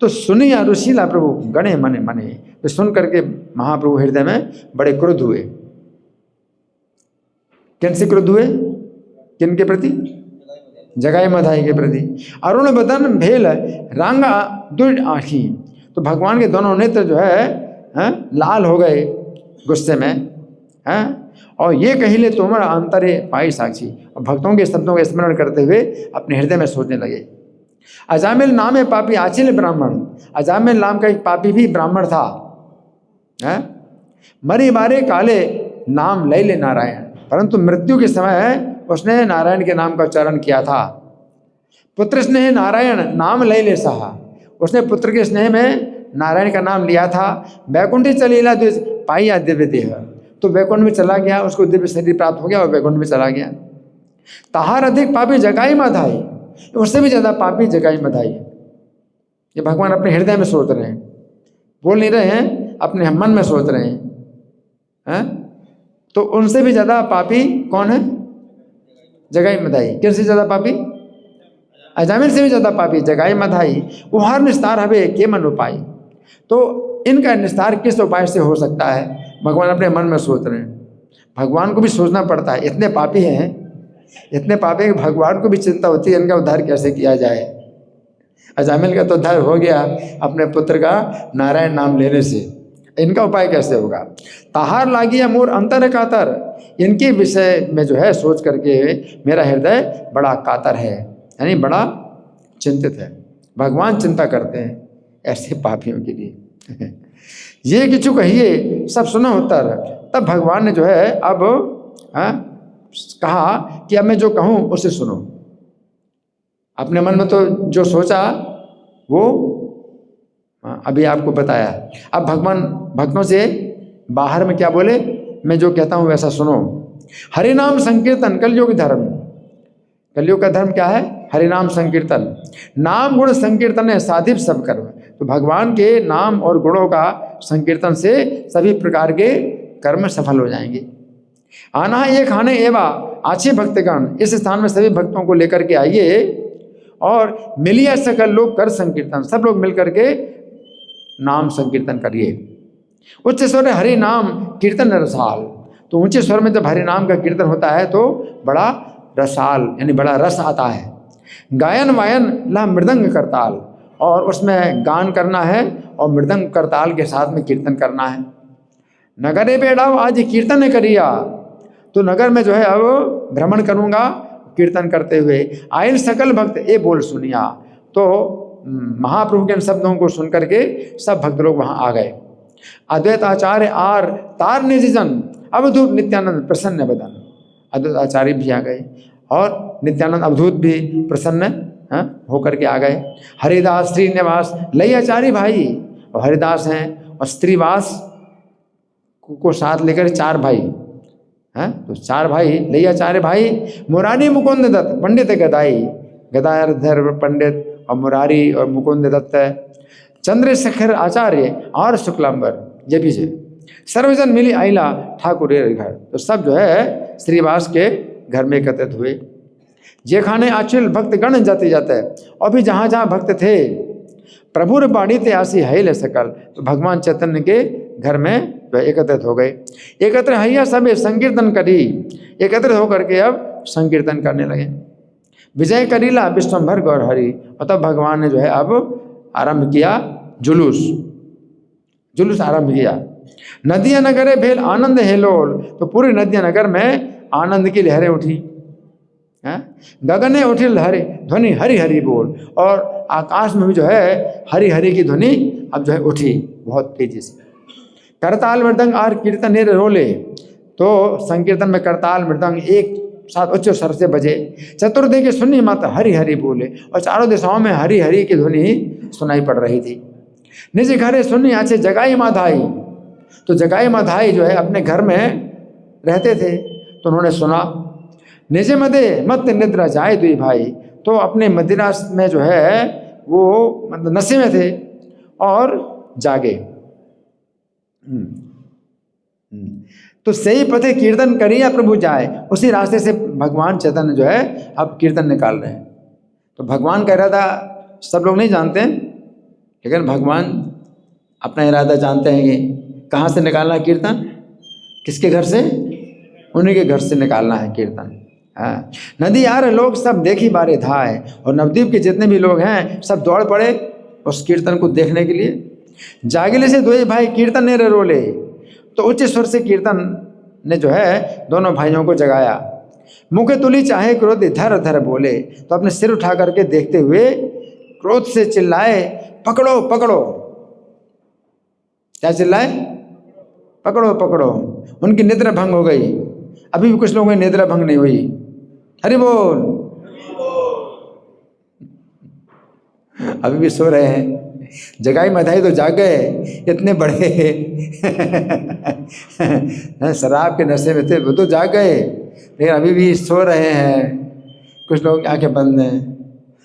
तो सुनिया ऋषिला प्रभु गणे मने मने, तो सुन करके महाप्रभु हृदय में बड़े क्रुद्ध हुए। किन से क्रुद्ध हुए, किन के प्रति, जगाई मधाई के प्रति। अरुण बदन भेल रांगा दुर्ड आँखी, तो भगवान के दोनों नेत्र जो है लाल हो गए गुस्से में, हैं, और ये कहिले तुम्हारा अंतरे पाई साक्षी, और भक्तों के शब्दों का स्मरण करते हुए अपने हृदय में सोचने लगे। अजामिल नाम है पापी आचिल ब्राह्मण, अजामिल नाम का एक पापी भी ब्राह्मण था, हैं, मरी बारे काले नाम लैले नारायण, परंतु मृत्यु के समय उसने नारायण के नाम का उच्चारण किया था। पुत्र स्नेह नारायण नाम लैले सहा, उसने पुत्र के स्नेह में नारायण का नाम लिया था, वैकुंठी चलीला द्विज पाई दिव्य देह, तो वैकुंठ में चला गया, उसको दिव्य शरीर प्राप्त हो गया और वैकुंठ में चला गया। ताहार अधिक पापी जगाई मधाई, उससे भी ज्यादा पापी जगाई मधाई। ये भगवान अपने हृदय में सोच रहे हैं, बोल नहीं रहे हैं, अपने मन में सोच रहे हैं। तो उनसे भी ज्यादा पापी कौन है? जगाई मधाई। किससे ज्यादा पापी? अजामिल से भी ज्यादा पापी जगाई मधाई। उहार निस्तार हवे के मन उपाय, तो इनका निस्तार किस उपाय से हो सकता है? भगवान अपने मन में सोच रहे हैं। भगवान को भी सोचना पड़ता है, इतने पापी हैं, इतने पापी कि भगवान को भी चिंता होती है इनका उद्धार कैसे किया जाए। अजामिल का तो उद्धार हो गया अपने पुत्र का नारायण नाम लेने से, इनका उपाय कैसे होगा? ताहार लागी मोर अंतर कातर, इनके विषय में जो है सोच करके मेरा हृदय बड़ा कातर है, यानी बड़ा चिंतित है। भगवान चिंता करते हैं ऐसे पापियों के लिए। ये किछु कहिए सब सुनो उत्तर, तब भगवान ने जो है अब कहा कि अब मैं जो कहूँ उसे सुनो। अपने मन में तो जो सोचा वो अभी आपको बताया। अब भगवान भक्तों से बाहर में क्या बोले? मैं जो कहता हूँ वैसा सुनो। हरि नाम संकीर्तन कलयुग धर्म, कलयुग का धर्म क्या है? हरि नाम संकीर्तन। नाम गुण संकीर्तन है साधिप सब कर्म, तो भगवान के नाम और गुणों का संकीर्तन से सभी प्रकार के कर्म सफल हो जाएंगे। आना ये खाने एवा अच्छे भक्तगण, इस स्थान में सभी भक्तों को लेकर के आइए और मिलिए सकल लोग कर संकीर्तन, सब लोग मिलकर के नाम संकीर्तन करिए। उच्च स्वर हरि नाम कीर्तन रसाल, तो ऊंचे स्वर में जब हरि नाम का कीर्तन होता है तो बड़ा रसाल यानी बड़ा रस आता है। गायन वायन ला मृदंग करताल, और उसमें गान करना है और मृदंग करताल के साथ में कीर्तन करना है। नगरे बेड़ाव आज कीर्तन करिया, तो नगर में जो है अब भ्रमण करूंगा कीर्तन करते हुए। आयल सकल भक्त ए बोल सुनिया, तो महाप्रभु के इन शब्दों को सुन करके सब भक्त लोग वहां आ गए। अद्वैत आचार्य आर तार निज जन, अवधूत नित्यानंद प्रसन्न बदन, अद्वैत आचार्य भी आ गए और नित्यानंद अवधूत भी प्रसन्न होकर के आ गए। हरिदास श्रीनिवास लई आचार्य भाई, और हरिदास हैं और श्रीवास को साथ लेकर चार भाई हैं, तो चार भाई लई आचार्य भाई। मुरारी मुकुंद दत्त पंडित गदाई, गदाधर पंडित और मुरारी और मुकुंद दत्त है। चंद्रशेखर आचार्य और शुक्लांबर, ये भी है। सर्वजन मिली आइला ठाकुर घर, तो सब जो है श्रीवास के घर में एकत्रित हुए। जे खाने आचुल भक्त गण जाते जाते, और भी जहाँ जहाँ भक्त थे प्रभुर बाड़ी ते आसी है सकल, तो भगवान चैतन्य के घर में एकत्रित हो गए। एकत्र हैया सब संकीर्तन करी, एकत्रित होकर के अब संकीर्तन करने लगे। विजय करीला विश्वंभर गौर हरि, और तब भगवान ने जो है अब आरंभ किया जुलूस आरंभ किया। नदिया नगरे भेल आनंद हेलोल, तो पूरी नदिया नगर में आनंद की लहरें उठी। गगने उठी लहरे ध्वनि हरि हरि बोल, और आकाश में भी जो है हरि हरि की ध्वनि अब जो है उठी बहुत तेजी से। करताल मृदंग आर कीर्तन रोले, तो संकीर्तन में करताल मृदंग एक साथ उच्च स्वर से बजे। चतुर्दय के सुनी मत हरि हरि बोले, और चारों दिशाओं में हरि हरि की ध्वनि सुनाई पड़ रही थी। निज घरे सुनी आचे जगाई माधाई, तो जगाई माधाई जो है अपने घर में रहते थे, तो उन्होंने सुना। निजे मदे मत निद्रा जाए दुई भाई, तो अपने मदिरा में जो है वो मतलब नशे में थे और जागे। तो सही पथे कीर्तन करिए प्रभु जाए, उसी रास्ते से भगवान चैतन्य जो है अब कीर्तन निकाल रहे हैं। तो भगवान का इरादा सब लोग नहीं जानते हैं, लेकिन भगवान अपना इरादा जानते हैं कि कहाँ से निकालना है कीर्तन, किसके घर से? उन्हीं के घर से निकालना है कीर्तन। हाँ, नदी यार लोग सब देखी बारे धाए, और नवद्वीप के जितने भी लोग हैं सब दौड़ पड़े उस कीर्तन को देखने के लिए। जागिले से दो भाई कीर्तन ने रोले, तो उच्च स्वर से कीर्तन ने जो है दोनों भाइयों को जगाया। मुख तुली चाहे क्रोध धर धर बोले, तो अपने सिर उठा करके देखते हुए क्रोध से चिल्लाए पकड़ो पकड़ो। क्या चिल्लाए? पकड़ो पकड़ो। उनकी निद्रा भंग हो गई। अभी भी कुछ लोगों की निद्रा भंग नहीं हुई। हरि बोल। अभी भी सो रहे हैं। जगाई मधाई तो जाग गए, इतने बड़े शराब के नशे में थे, वो तो जाग गए, लेकिन अभी भी सो रहे हैं। कुछ लोग आंखें बंद हैं।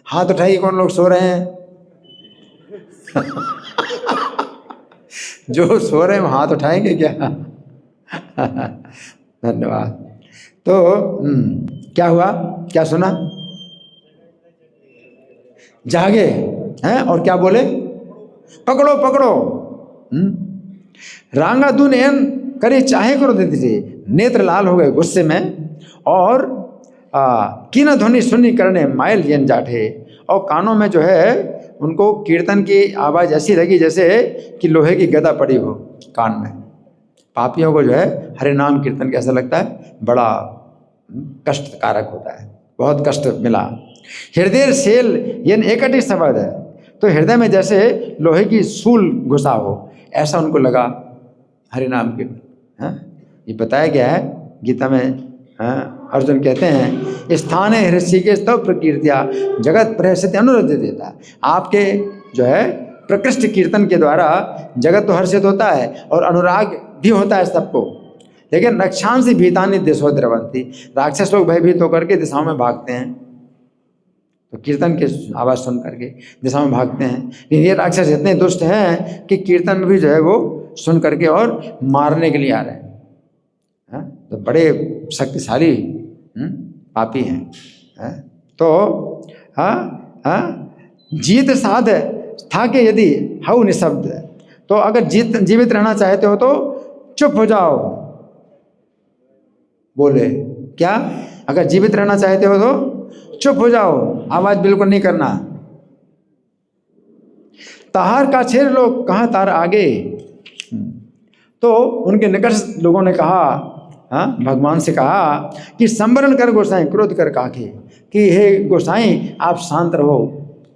हाथ उठाइए, कौन लोग सो रहे हैं? जो सो रहे हैं वो हाथ उठाएंगे क्या? धन्यवाद। तो क्या हुआ, क्या सुना? जागे हैं और क्या बोले? पकड़ो पकड़ो। रांगा दून एन करे चाहे करो देते थे, नेत्र लाल हो गए गुस्से में, और की न ध्वनि सुनी करने माइल येन जाठे, और कानों में जो है उनको कीर्तन की आवाज़ ऐसी लगी जैसे कि लोहे की गदा पड़ी हो कान में। पापियों को जो है हरे नाम कीर्तन कैसा लगता है? बड़ा कष्टकारक होता है, बहुत कष्ट मिला। हृदय सेल येन एकटी शब्द है, तो हृदय में जैसे लोहे की सूल घुसा हो, ऐसा उनको लगा हरि नाम कीर्तन। ये बताया गया है गीता में। अर्जुन कहते हैं स्थान है ऋषिकेश तब प्रकीर्तिया जगत प्रहसित अनुरोध देता। आपके जो है प्रकृष्ट कीर्तन के द्वारा जगत तो हर्षित होता है और अनुराग भी होता है सबको, लेकिन रक्षांसी भीतानि दिशो द्रवंती, राक्षस लोग भयभीत होकर के दिशाओं में भागते हैं। तो कीर्तन की आवाज़ सुन करके दिशा में भागते हैं। लेकिन ये राक्षस इतने दुष्ट हैं कि कीर्तन में भी जो है वो सुन करके और मारने के लिए आ रहे हैं। तो बड़े शक्तिशाली पापी हैं। तो जीत साध था कि यदि हऊ निशब्द, तो अगर जीवित रहना चाहते हो तो चुप हो जाओ। बोले क्या? अगर जीवित रहना चाहते हो तो चुप हो जाओ, आवाज बिल्कुल नहीं करना। ताहार का छेर लोग कहाँ तार आगे, तो उनके निकट लोगों ने कहा, भगवान से कहा कि संवरण कर गोसाई क्रोध कर काखे, कि हे गोसाई आप शांत रहो,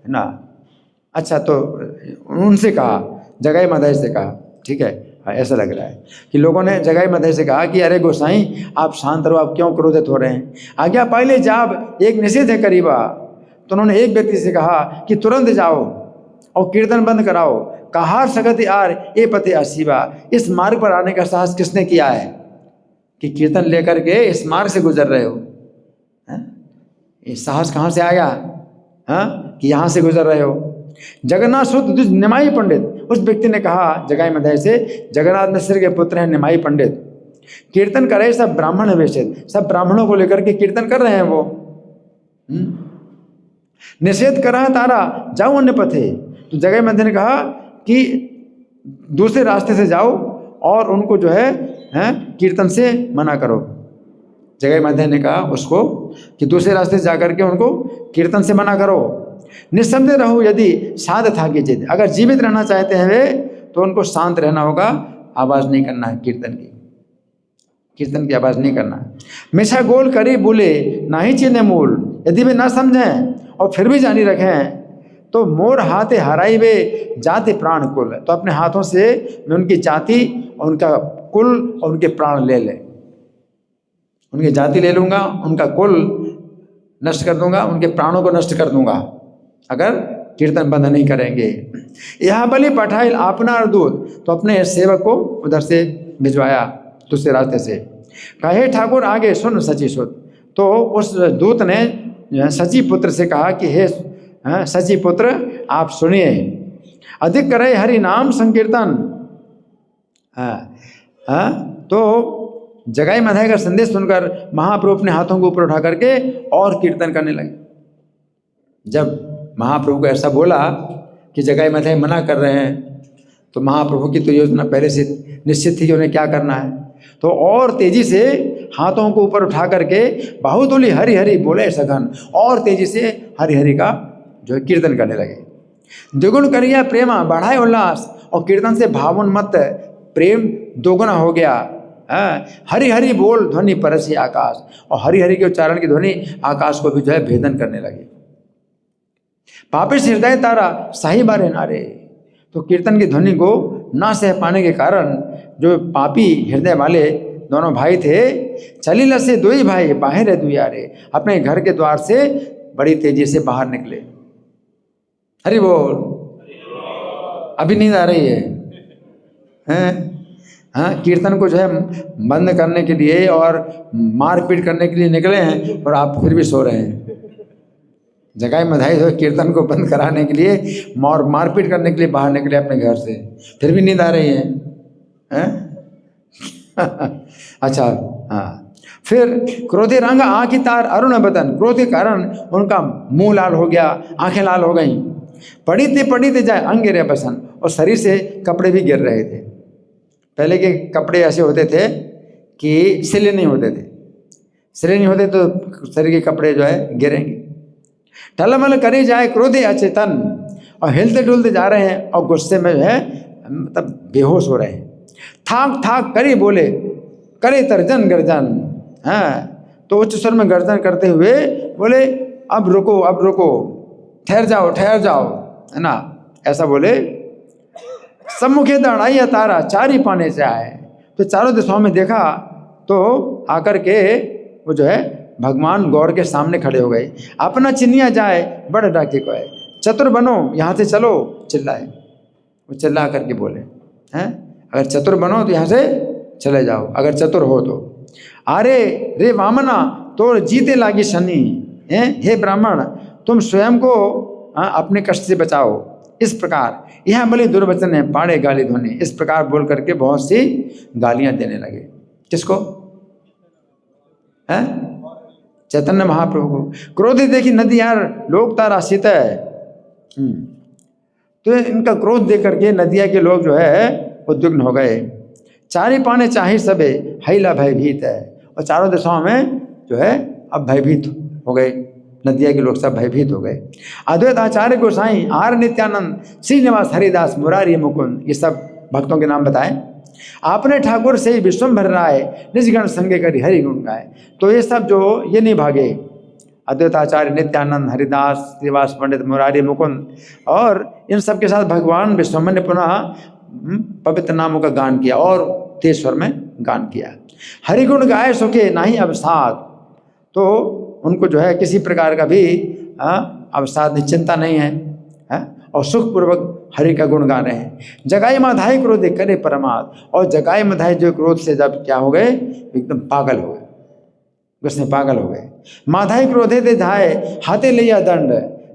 है ना। अच्छा, तो उनसे कहा, जगाई मधाई से कहा, ठीक है। ऐसा लग रहा है कि लोगों ने जगाई मधाई से कहा कि अरे गोसाई आप शांत रहो, आप क्यों क्रोधित हो रहे हैं? आज्ञा पहले जाब एक निषेध है करीबा, तो उन्होंने एक व्यक्ति से कहा कि तुरंत जाओ और कीर्तन बंद कराओ। कहार सकत आर ए पते असीबा, इस मार्ग पर आने का साहस किसने किया है कि कीर्तन लेकर के इस मार्ग से गुजर रहे हो? ये साहस कहाँ से आया कि यहाँ से गुजर रहे हो? जगन्नाथ सुत निमाई पंडित, उस व्यक्ति ने कहा जगाई मधाई से, जगन्नाथ मिश्र के पुत्र हैं निमाई पंडित, कीर्तन कर रहे सब ब्राह्मण अवेशित, सब ब्राह्मणों को लेकर के कीर्तन कर रहे हैं वो। निषेध कर रहा तारा जाओ अन्य पथे, तो जगाई मधाई ने कहा कि दूसरे रास्ते से जाओ और उनको जो है कीर्तन से मना करो। जगाई मधाई ने कहा उसको कि दूसरे रास्ते से जाकर के उनको कीर्तन से मना करो। निस्संदेह रहो यदि साध था कि जिद, अगर जीवित रहना चाहते हैं वे तो उनको शांत रहना होगा, आवाज नहीं करना है कीर्तन की आवाज नहीं करना। मिशा गोल करे बोले ना ही चिन्ह मूल, यदि वे ना समझें और फिर भी जानी रखें तो मोर हाथे हराई वे जाति प्राण कुल, तो अपने हाथों से मैं उनकी जाति और उनका कुल और उनके प्राण ले ले, उनकी जाति ले लूंगा, उनका कुल नष्ट कर दूंगा, उनके प्राणों को नष्ट कर दूंगा अगर कीर्तन बंद नहीं करेंगे। यह बलि पठाइल अपना दूत, तो अपने सेवक को उधर से भिजवाया दूसरे रास्ते से। कहे ठाकुर आगे सुन सची सुत, तो उस दूत ने सची पुत्र से कहा कि हे सची पुत्र आप सुनिए, अधिक करे हरि नाम संकीर्तन। तो जगाई मधाई का संदेश सुनकर महाप्रभु अपने हाथों को ऊपर उठा करके और कीर्तन करने लगे। जब महाप्रभु को ऐसा बोला कि जगाई मधाई मना कर रहे हैं, तो महाप्रभु की तो योजना पहले से निश्चित थी कि उन्हें क्या करना है, तो और तेजी से हाथों को ऊपर उठा करके बाहुतुली हरि हरि बोले सघन, और तेजी से हरि हरि का जो है कीर्तन करने लगे। द्विगुण करिया प्रेमा बढ़ाए उल्लास, और कीर्तन से भावोन्मत्त प्रेम दोगुना हो गया। हरि हरि बोल ध्वनि परसी आकाश, और हरि हरि के उच्चारण की ध्वनि आकाश को भी जो है भेदन करने लगी। पापी हृदय तारा सही बारे नारे, तो कीर्तन की ध्वनि को ना सह पाने के कारण जो पापी हृदय वाले दोनों भाई थे, चली लसे दो ही भाई बाहर है दुयारे, अपने घर के द्वार से बड़ी तेजी से बाहर निकले। हरि बोल। अभी नींद आ रही है हैं? हाँ, कीर्तन को जो है बंद करने के लिए और मारपीट करने के लिए निकले हैं और आप फिर भी सो रहे हैं। जगाई मधाई जो कीर्तन को बंद कराने के लिए और मारपीट करने के लिए बाहर निकले अपने घर से, फिर भी नींद आ रही है हैं? अच्छा, हाँ। फिर क्रोधे रंग आँखी तार अरुण बदन, क्रोध के कारण उनका मुंह लाल हो गया, आंखें लाल हो गईं। पड़ी थे जाए अंग गिरे बसन, और शरीर से कपड़े भी गिर रहे थे। पहले के कपड़े ऐसे होते थे कि सिले नहीं होते थे, सिले नहीं होते तो शरीर के कपड़े जो है गिरेंगे। टलमल करे जाए क्रोधे अचेतन, और हिलते डुलते जा रहे हैं और गुस्से में जो है मतलब बेहोश हो रहे हैं। थाक थाक करे बोले, करे तर्जन गर्जन, हाँ, तो उच्च स्वर में गर्जन करते हुए बोले अब रुको, अब रुको, ठहर जाओ, ठहर जाओ, है ना, ऐसा बोले। सम्मुखे दौड़ाई तारा चारी पाने से आए, तो चारों दिशाओं में देखा तो आकर के वो जो है भगवान गौर के सामने खड़े हो गए। अपना चिन्हिया जाए बड़ डाके को है, चतुर बनो यहाँ से चलो, चिल्लाए। वो चिल्ला करके बोले हैं अगर चतुर बनो तो यहाँ से चले जाओ, अगर चतुर हो तो। अरे रे वामना तो जीते लागी शनि, हैं हे ब्राह्मण तुम स्वयं को अपने कष्ट से बचाओ। इस प्रकार यह भले दुर्वचन है पाड़े गाली ध्वनि, इस प्रकार बोल करके बहुत सी गालियां देने लगे। किसको? हैं? चैतन्य महाप्रभु को। क्रोधित देखी नदी यार लोग तारा सीत है। तो इनका क्रोध देख करके नदिया के लोग जो है उद्विग्न हो गए। चारी पाने चाहे सबे हैला भयभीत है, और चारों दिशाओं में जो है अब भयभीत हो गए, नदिया के लोग सब भयभीत हो गए। अद्वैत आचार्य गोसाई, आर नित्यानंद, श्रीनिवास, हरिदास, मुरारी, मुकुंद, ये सब भक्तों के नाम बताए। आपने ठाकुर से विश्वम्भर राय निजगण संगे करी हरि गुण गाए। तो ये सब जो ये नहीं भागे, अद्वैत आचार्य, नित्यानंद, हरिदास, श्रीनिवास पंडित, मुरारी, मुकुंद, और इन सब के साथ भगवान विश्वम्भर ने पुनः पवित्र नामों का गान किया और तेज स्वर में गान किया। हरिगुण गाय सुखे नाही अवसाद, तो उनको जो है किसी प्रकार का भी अवसाद चिंता नहीं है, और सुखपूर्वक हरि का गुण गा रहे हैं। जगाई माधाई क्रोधे करे परमाद, और जगाई माधाई जो क्रोध से जब क्या हो गए, एकदम पागल हो गए, गुस्से पागल हो गए। माधाई क्रोधे दे धाय हाथे लिया दंड,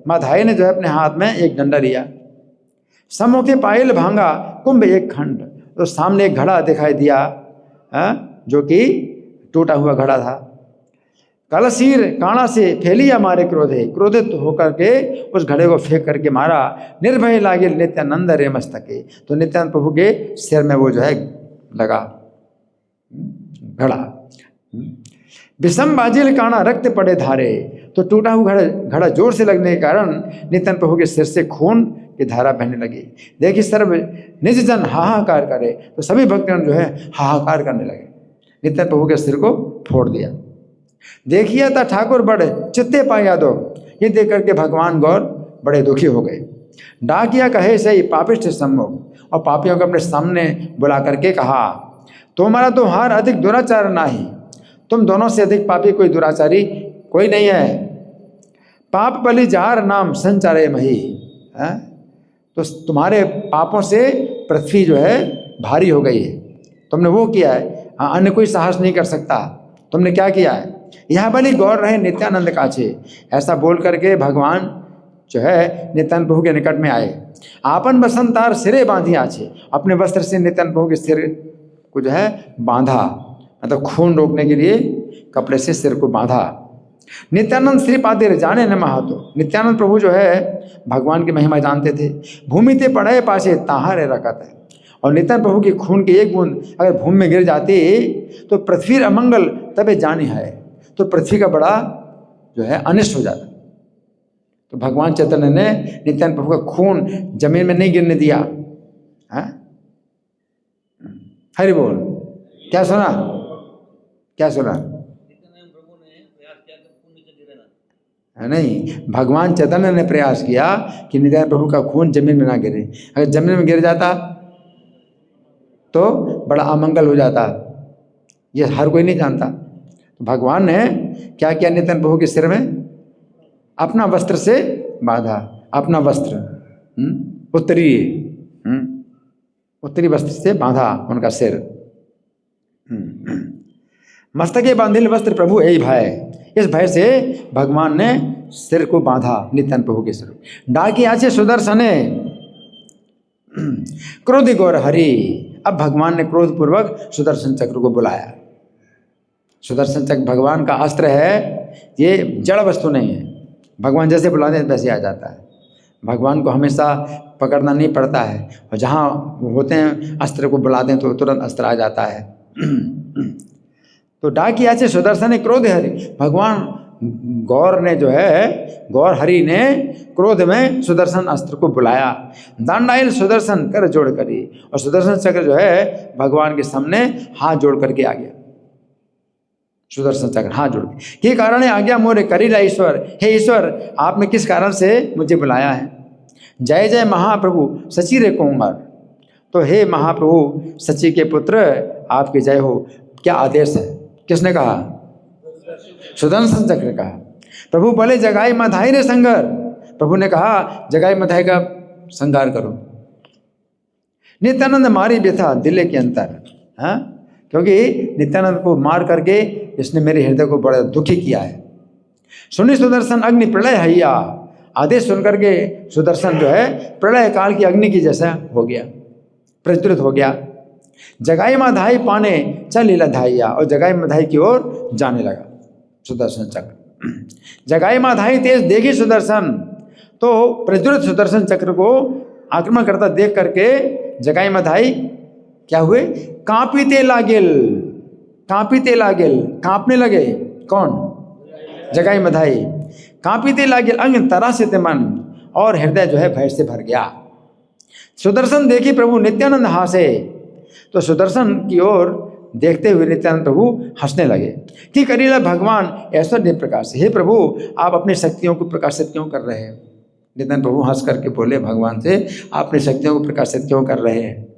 माधाई ने जो है अपने हाथ में एक डंडा लिया। सम्मुखे पायल भांगा कुंभ एक खंड, तो सामने एक घड़ा दिखाई दिया, जो कि टूटा हुआ घड़ा था। कलशीर काणा से फैलिया मारे क्रोधे, क्रोधित होकर के उस घड़े को फेंक करके मारा। निर्भय लागे नित्यानंद रे मस्तके, तो नित्यानंद प्रभु के सिर में वो जो है लगा घड़ा। विषम बाजिल काणा रक्त पड़े धारे, तो टूटा हुआ घड़ा जोर से लगने के कारण नित्यानंद प्रभु के सिर से खून की धारा बहने लगी। देखिए सर्व निज जन हाहाकार करे, तो सभी भक्तगण जो है हाहाकार करने लगे, नित्यानंद प्रभु के सिर को फोड़ दिया। देखिए था ठाकुर बड़े चित्ते पाया दो, ये देख करके भगवान गौर बड़े दुखी हो गए। डाकिया कहे सही पापिष्ठ सम्मुख, और पापियों को अपने सामने बुला करके कहा, तुम्हारा तो हार अधिक दुराचार नहीं, तुम दोनों से अधिक पापी कोई दुराचारी कोई नहीं है। पाप बलि जार नाम संचारे मही, तो तुम्हारे पापों से पृथ्वी जो है भारी हो गई है, तुमने वो किया है, अन्य कोई साहस नहीं कर सकता, तुमने क्या किया है। यह बलि गौर रहे नित्यानंद काछे, ऐसा बोल करके भगवान जो है नित्यानंद प्रभु के निकट में आए। आपन बसंतार सिरे बांधी आछे, अपने वस्त्र से नित्यानंद प्रभु के सिर को जो है बांधा, मतलब खून रोकने के लिए कपड़े से सिर को बांधा। नित्यानंद श्रीपादे जाने न महातो, नित्यानंद प्रभु जो है भगवान की महिमा जानते थे। भूमि ते पड़े पाछे ताहारे रखत है, और नित्यानंद प्रभु की खून की एक बूंद अगर भूमि में गिर जाती तो पृथ्वी अमंगल तबे जानी है, तो पृथ्वी का बड़ा जो है अनिष्ट हो जाता। तो भगवान चैतन्य ने नित्यानंद प्रभु का खून जमीन में नहीं गिरने दिया। हरि बोल। क्या सुना, क्या सुना? नहीं, भगवान चैतन्य ने प्रयास किया कि नित्यानंद प्रभु का खून जमीन में ना गिरे। अगर जमीन में गिर जाता तो बड़ा अमंगल हो जाता, ये हर कोई नहीं जानता। तो भगवान ने क्या किया, नित्यानंद प्रभु के सिर में अपना वस्त्र से बांधा, अपना वस्त्र उत्तरीय, उत्तरी वस्त्र से बांधा उनका सिर। मस्तके बांधिल वस्त्र प्रभु यही भय, इस भय से भगवान ने सिर को बांधा नित्यानंद प्रभु के सिर। डाकी आचे सुदर्शने क्रोध गौर हरि, अब भगवान ने क्रोध पूर्वक सुदर्शन चक्र को बुलाया। सुदर्शन चक्र भगवान का अस्त्र है, ये जड़ वस्तु नहीं है। भगवान जैसे बुलाते हैं वैसे आ जाता है। भगवान को हमेशा पकड़ना नहीं पड़ता है, और जहाँ होते हैं अस्त्र को बुलाते हैं तो तुरंत अस्त्र आ जाता है। तो डाकिया से सुदर्शन क्रोध हरि, भगवान गौर ने जो है, गौर हरि ने क्रोध में सुदर्शन अस्त्र को बुलाया। दंडाइल सुदर्शन कर जोड़ करी, और सुदर्शन चक्र जो है भगवान के सामने हाथ जोड़ करके आ गया। सुदर्शन चक्र हाथ जोड़ के, ये कारण है आ गया मोरे करीला ईश्वर, हे ईश्वर आपने किस कारण से मुझे बुलाया है। जय जय महाप्रभु सची रे कुंवर, तो हे महाप्रभु सची के पुत्र आपकी जय हो। क्या आदेश है, किसने कहा? सुदर्शन चक्र ने कहा। प्रभु बोले जगाई मधाई रे संगर, प्रभु ने कहा जगाई मधाई का संगार करो। नित्यानंद मारी व्यथा दिले के अंतर, हाँ, क्योंकि नित्यानंद को मार करके इसने मेरे हृदय को बड़ा दुखी किया है। सुनी सुदर्शन अग्नि प्रलय हैया, आदेश सुनकर के सुदर्शन जो है प्रलय काल की अग्नि की जैसा हो गया, प्रज्वलित हो गया। जगाई मधाई पाने चल लीला धाइया, और जगाई मधाई की ओर जाने लगा सुदर्शन चक्र। जगाई मधाई तेज देखी सुदर्शन, तो प्रज्वलित सुदर्शन चक्र को आक्रमण करता देख करके जगाई मधाई क्या हुए? कांपीते लागेल, कांपीते लागेल, कांपने लगे। कौन? जगाई मधाई। कांपीते लागेल अंग तरासित मन, और हृदय जो है भय से भर गया। सुदर्शन देखी प्रभु नित्यानंद हासे, तो सुदर्शन की ओर देखते हुए नित्यानंद प्रभु हंसने लगे कि करीला भगवान ऐश्वर्य प्रकाश, हे प्रभु आप अपनी शक्तियों को प्रकाशित क्यों कर रहे हैं। नित्यानंद प्रभु हंस करके बोले भगवान से, आप अपनी शक्तियों को प्रकाशित क्यों कर रहे हैं।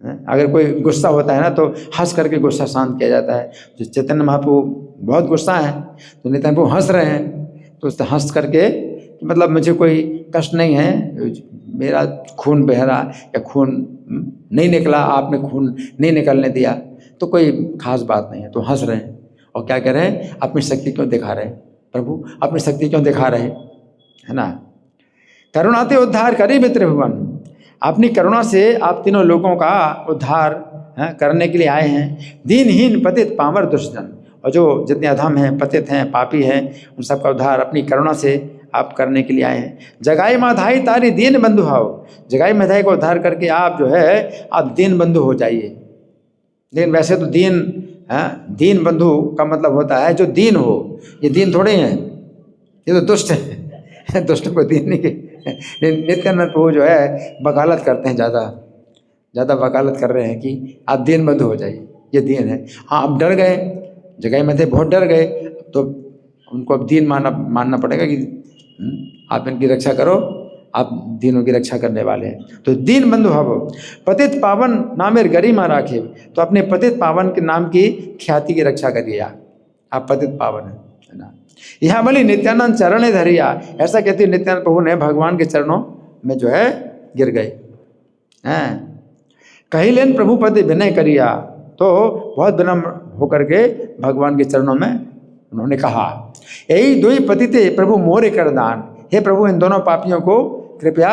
अगर कोई गुस्सा होता है ना तो हंस करके गुस्सा शांत किया जाता है। जो चैतन्य महाप्रभु बहुत गुस्सा है तो नित्यानंद प्रभु हंस रहे हैं, तो उससे हंस करके मतलब मुझे कोई कष्ट नहीं है, मेरा खून बह रहा या खून नहीं निकला, आपने खून नहीं निकलने दिया तो कोई खास बात नहीं है, तो हंस रहे हैं। और क्या कह रहे हैं? अपनी शक्ति क्यों दिखा रहे हैं प्रभु, अपनी शक्ति क्यों दिखा रहे हैं, है ना। करुणाते उद्धार करी मित्र भुवन, अपनी करुणा से आप तीनों लोगों का उद्धार करने के लिए आए हैं। दीनहीन पतित पामर दुष्टजन, और जो जितने अधम हैं, पतित हैं, पापी हैं, उन सबका उद्धार अपनी करुणा से आप करने के लिए आए हैं। जगाई माधाई तारी दीन बंधु हाओ, जगाई माधाई को उद्धार करके आप जो है आप दीन बंधु हो जाइए। लेकिन वैसे तो दीन दीन बंधु का मतलब होता है जो दीन हो, ये दीन थोड़े हैं, ये तो दुष्ट है। दुष्ट को दीन नहीं। नित्यानंद प्रभु जो है वकालत करते हैं, ज़्यादा वकालत कर रहे हैं कि आप दीन बंधु हो जाइए, ये दीन है। हाँ, आप डर गए, जगाई माधाई बहुत डर गए, तो उनको अब दीन मानना पड़ेगा कि आप इनकी रक्षा करो, आप दीनों की रक्षा करने वाले हैं। तो दीन बंधु हव पतित पावन नामेर गरिमा राखे, तो अपने पतित पावन के नाम की ख्याति की रक्षा करिए। आप पतित पावन है ना। यह बोली नित्यानंद चरण धरिया, ऐसा कहती नित्यानंद प्रभु ने भगवान के चरणों में जो है गिर गए हैं। कही लेन प्रभु पति विनय करिया, तो बहुत विनम्र होकर के भगवान के चरणों में उन्होंने कहा, यही दुई पतिते प्रभु मोरे कर दान, हे प्रभु इन दोनों पापियों को कृपया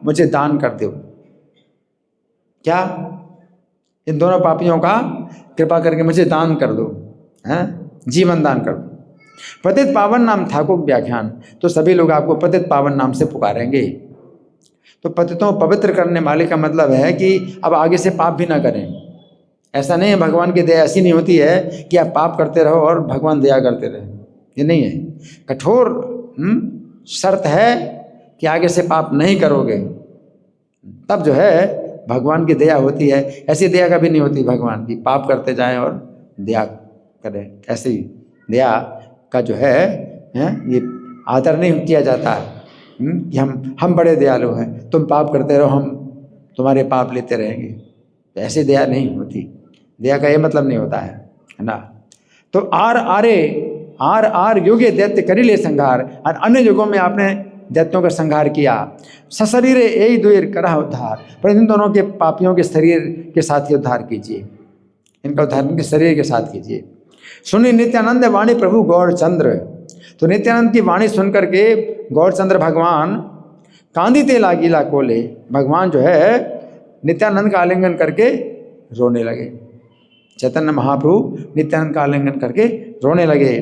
मुझे दान कर दो। क्या? इन दोनों पापियों का कृपा करके मुझे दान कर दो, हैं, जीवन दान कर दो। पतित पावन नाम ठाकुर व्याख्यान, तो सभी लोग आपको पतित पावन नाम से पुकारेंगे। तो पतितों पवित्र करने वाले का मतलब है कि अब आगे से पाप भी ना करें। ऐसा नहीं है, भगवान की दया ऐसी नहीं होती है कि आप पाप करते रहो और भगवान दया करते रहे, ये नहीं है। कठोर शर्त है कि आगे से पाप नहीं करोगे, तब जो है भगवान की दया होती है। ऐसी दया कभी नहीं होती भगवान की, पाप करते जाएं और दया करें। ऐसी दया का जो है ये आदर नहीं किया जाता है कि हम बड़े दयालु हैं, तुम पाप करते रहो, हम तुम्हारे पाप लेते रहेंगे। तो ऐसी दया नहीं होती, दया का ये मतलब नहीं होता है ना। तो आर आर युगे दैत्य करी ले संहार, और अन्य युगों में आपने दैत्यों का संहार किया। सशरीरे यही दुईर करह उद्धार, पर इन दोनों के पापियों के शरीर के साथ ही उद्धार कीजिए, इनका उद्धार इनके शरीर के साथ कीजिए। सुनी नित्यानंद वाणी प्रभु गौरचंद्र, तो नित्यानंद की वाणी सुनकर के गौरचंद्र भगवान कांदिते लागिला कोले, भगवान जो है नित्यानंद का आलिंगन करके रोने लगे। चैतन्य महाप्रभु नित्यानंद का आलिंगन करके रोने लगे।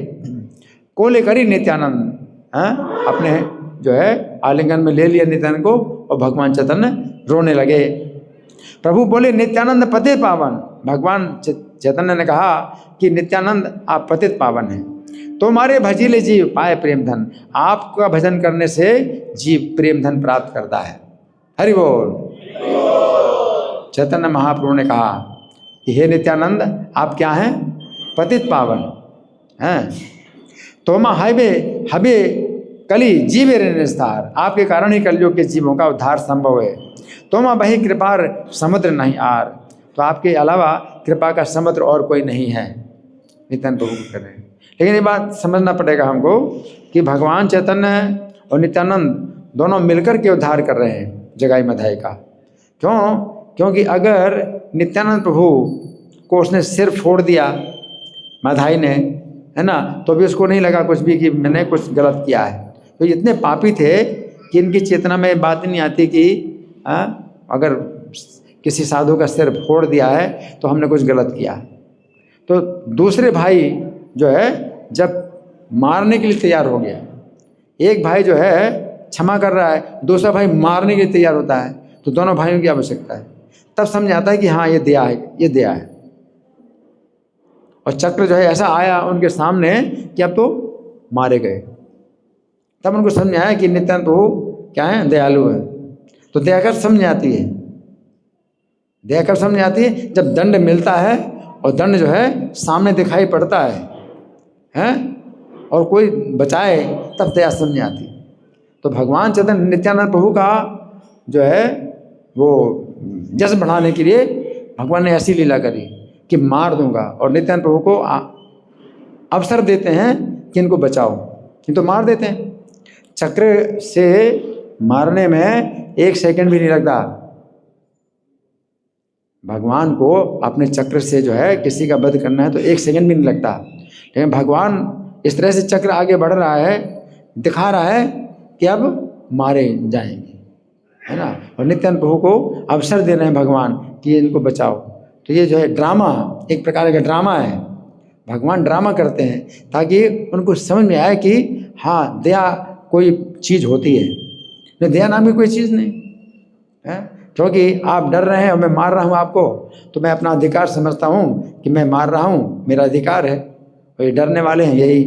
कोले करी नित्यानंद, अपने जो है आलिंगन में ले लिया नित्यानंद को, और भगवान चैतन्य रोने लगे। प्रभु बोले नित्यानंद पतित पावन, भगवान चैतन्य ने कहा कि नित्यानंद आप पतित पावन हैं, तुम्हारे भजीले जीव पाए प्रेम धन, आपका भजन करने से जीव प्रेम धन प्राप्त करता है। हरि बोल। चैतन्य महाप्रभु ने कहा कि हे नित्यानंद आप क्या हैं? पतित पावन हैं। तोमा हबे हबे कली जीवे रे निस्तार, आपके कारण ही कलयुग के जीवों का उद्धार संभव है। तोमा बही कृपार समुद्र नहीं आर, तो आपके अलावा कृपा का समुद्र और कोई नहीं है। नित्यानंद प्रभु कर रहे हैं, लेकिन ये बात समझना पड़ेगा हमको कि भगवान चैतन्य और नित्यानंद दोनों मिलकर के उद्धार कर रहे हैं जगाई मधाई का। क्यों? क्योंकि अगर नित्यानंद प्रभु को उसने सिर फोड़ दिया मधाई ने, है ना, तो भी उसको नहीं लगा कुछ भी कि मैंने कुछ गलत किया है। तो इतने पापी थे कि इनकी चेतना में बात नहीं आती कि अगर किसी साधु का सिर फोड़ दिया है तो हमने कुछ गलत किया। तो दूसरे भाई जो है जब मारने के लिए तैयार हो गया, एक भाई जो है क्षमा कर रहा है, दूसरा भाई मारने के लिए तैयार होता है, तो दोनों भाइयों की आवश्यकता है। तब समझ आता है कि हाँ ये दया है, ये दया है। और चक्र जो है ऐसा आया उनके सामने कि अब तो मारे गए। तब उनको समझ आया कि नित्यानंद प्रभु क्या है? दयालु है। तो दया कर समझ आती है, दया कर समझ आती है जब दंड मिलता है और दंड जो है सामने दिखाई पड़ता है और कोई बचाए, तब दया समझ आती। तो भगवान चैतन्य नित्यानंद प्रभु का जो है वो जस बढ़ाने के लिए भगवान ने ऐसी लीला करी कि मार दूंगा, और नित्यानंद प्रभु को अवसर देते हैं कि इनको बचाओ, नहीं तो मार देते हैं। चक्र से मारने में 1 सेकंड भी नहीं लगता। भगवान को अपने चक्र से जो है किसी का वध करना है तो 1 सेकंड भी नहीं लगता, लेकिन भगवान इस तरह से चक्र आगे बढ़ रहा है, दिखा रहा है कि अब मारे जाएंगे, है ना। और नित्यानंद प्रभु को अवसर दे रहे हैं भगवान कि इनको बचाओ। तो ये जो है ड्रामा, एक प्रकार का ड्रामा है। भगवान ड्रामा करते हैं ताकि उनको समझ में आए कि हाँ दया कोई चीज़ होती है। दया नाम की कोई चीज़ नहीं है, क्योंकि आप डर रहे हैं और मैं मार रहा हूँ आपको, तो मैं अपना अधिकार समझता हूँ कि मैं मार रहा हूँ, मेरा अधिकार है। और ये डरने वाले हैं यही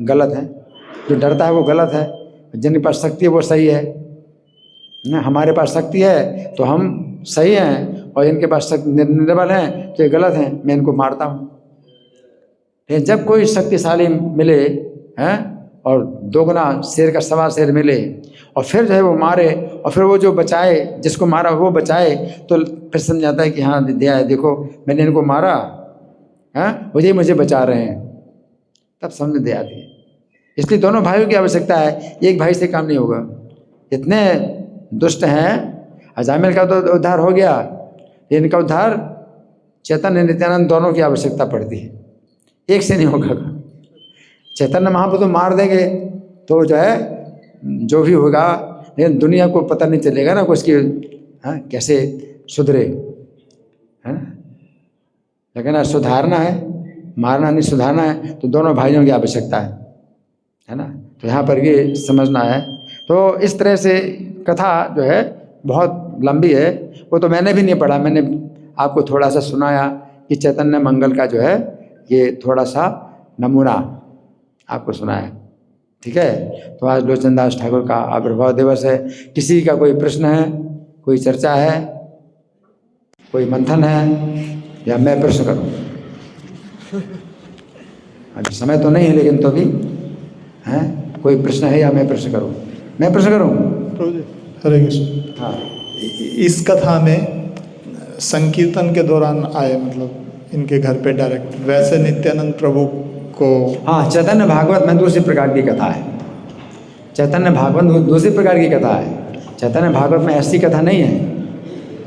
गलत है, जो डरता है वो गलत है। जिनके पास शक्ति है वो सही है ना, हमारे पास शक्ति है तो हम सही हैं, और इनके पास निर्बल हैं तो ये गलत हैं, मैं इनको मारता हूँ। लेकिन जब कोई शक्तिशाली मिले हैं और 2 गुना शेर का सवा शेर मिले और फिर जो है वो मारे, और फिर वो जो बचाए, जिसको मारा वो बचाए, तो फिर समझ आता है कि हाँ दया है, देखो मैंने इनको मारा है, मुझे बचा रहे हैं, तब समझ दया आती है। इसलिए दोनों भाइयों की आवश्यकता है, एक भाई से काम नहीं होगा। इतने दुष्ट हैं, अजामिल का तो उद्धार हो गया, इनका उद्धार चैतन्य नित्यानंद दोनों की आवश्यकता पड़ती है, एक से नहीं होगा। चैतन्य महाप्रभु तो मार देंगे तो जो है जो भी होगा, लेकिन दुनिया को पता नहीं चलेगा ना कुछ कि कैसे सुधरे, है ना। लेकिन सुधारना है, मारना नहीं, सुधारना है, तो दोनों भाइयों की आवश्यकता है ना। तो यहाँ पर ये समझना है। तो इस तरह से कथा जो है बहुत लंबी है, वो तो मैंने भी नहीं पढ़ा, मैंने आपको थोड़ा सा सुनाया कि चैतन्य मंगल का जो है ये थोड़ा सा नमूना आपको सुनाया, ठीक है। तो आज लोचन दास ठाकुर का आविर्भाव दिवस है। किसी का कोई प्रश्न है, कोई चर्चा है, कोई मंथन है, या मैं प्रश्न करूं? अभी समय तो नहीं है, लेकिन तो भी है, कोई प्रश्न है या मैं प्रश्न करूं? मैं प्रश्न करूं? हरे कृष्ण। हाँ, इस कथा में संकीर्तन के दौरान आए, मतलब इनके घर पे डायरेक्ट, वैसे नित्यानंद प्रभु को, हाँ, चैतन्य भागवत में दूसरी प्रकार की कथा है। चैतन्य भागवत दूसरी प्रकार की कथा है। चैतन्य भागवत में ऐसी कथा नहीं है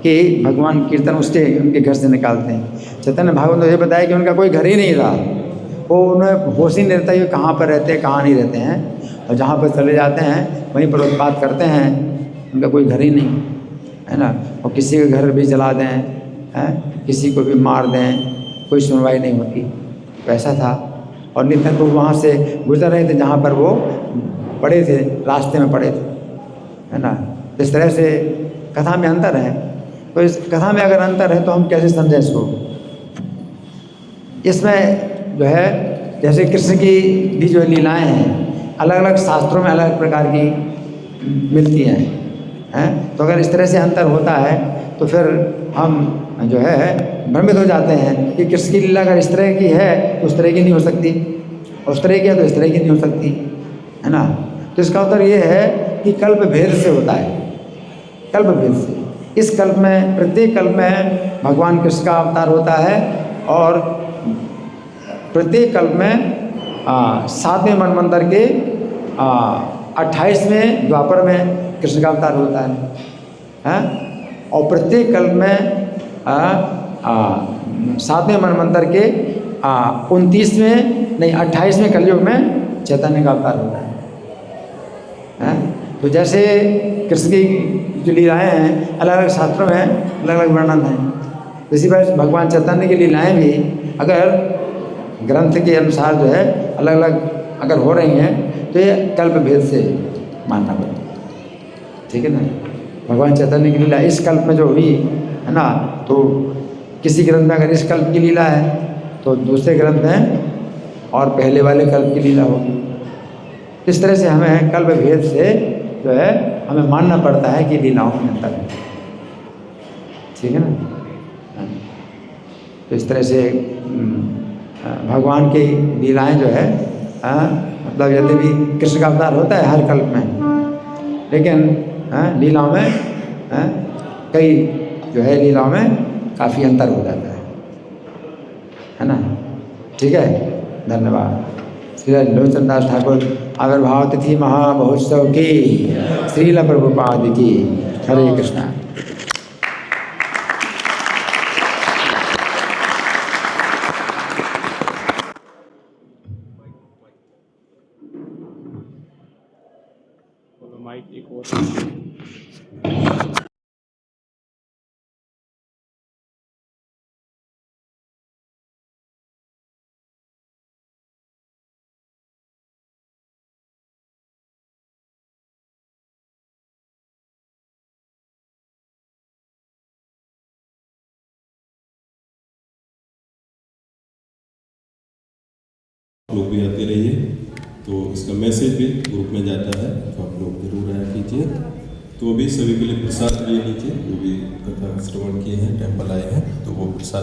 कि भगवान कीर्तन उनके घर से निकालते हैं। चैतन्य भागवत में ये बताया कि उनका कोई घर ही नहीं था, वो उन्हें होश ही नहीं रहता कि कहाँ पर रहते हैं कहाँ नहीं रहते हैं, और जहाँ पर चले जाते हैं वहीं पर उत्पात करते हैं, उनका कोई घर ही नहीं है ना। और किसी के घर भी जला दें, किसी को भी मार दें, कोई सुनवाई नहीं होती, वैसा था। और नित्य को वहाँ से गुजर रहे थे जहाँ पर वो पड़े थे, रास्ते में पड़े थे, है ना। इस तरह से कथा में अंतर है। तो इस कथा में अगर अंतर है तो हम कैसे समझें इसको। इसमें जो है जैसे कृष्ण की भी जो लीलाएं हैं अलग अलग शास्त्रों में अलग प्रकार की मिलती हैं, तो अगर इस तरह से अंतर होता है तो फिर हम जो है भ्रमित हो जाते हैं कि कृष्ण की लीला अगर इस तरह की है तो उस तरह की नहीं हो सकती, उस तरह की है तो इस तरह की नहीं हो सकती, है ना। तो इसका उत्तर ये है कि कल्प भेद से होता है, कल्प भेद से। इस कल्प में, प्रत्येक कल्प में भगवान कृष्ण का अवतार होता है, और प्रत्येक कल्प में 7वें मनवंतर के 28वें द्वापर में कृष्ण का अवतार होता है, और प्रत्येक कल्प में 7वें मनवंतर के 28वें कलयुग में चैतन्य का अवतार होता है। तो जैसे कृष्ण की जो लीलाएँ हैं अलग अलग शास्त्रों में अलग अलग वर्णन है, इसी पर भगवान चैतन्य की लीलाएँ भी अगर ग्रंथ के अनुसार जो है अलग अलग अगर हो रही हैं तो ये कल्प भेद से मानना पड़ता है, ठीक है ना। भगवान चैतन्य की लीला इस कल्प में जो हुई है ना, तो किसी ग्रंथ में अगर इस कल्प की लीला है तो दूसरे ग्रंथ में और पहले वाले कल्प की लीला होगी। इस तरह से हमें कल्प भेद से जो है हमें मानना पड़ता है कि लीलाओं में अंतर है, ठीक है ना। तो इस तरह से भगवान की लीलाएं जो है मतलब यदि भी कृष्ण का अवतार होता है हर कल्प में, लेकिन लीलाओं में कई जो है लीलाओं में काफ़ी अंतर हो जाता है ना, ठीक है। धन्यवाद। श्री लोचन दास ठाकुर आविर्भाव तिथि महामहोत्सव की श्रील प्रभुपाद की। हरे कृष्णा। माइक एक और लोग भी आते रहिए, तो इसका मैसेज भी ग्रुप में जाता है, तो आप लोग जरूर आया कीजिए। तो अभी सभी के लिए प्रसाद लिए नीचे, जो भी कथा श्रवण किए हैं, टेम्पल आए हैं, तो वो प्रसाद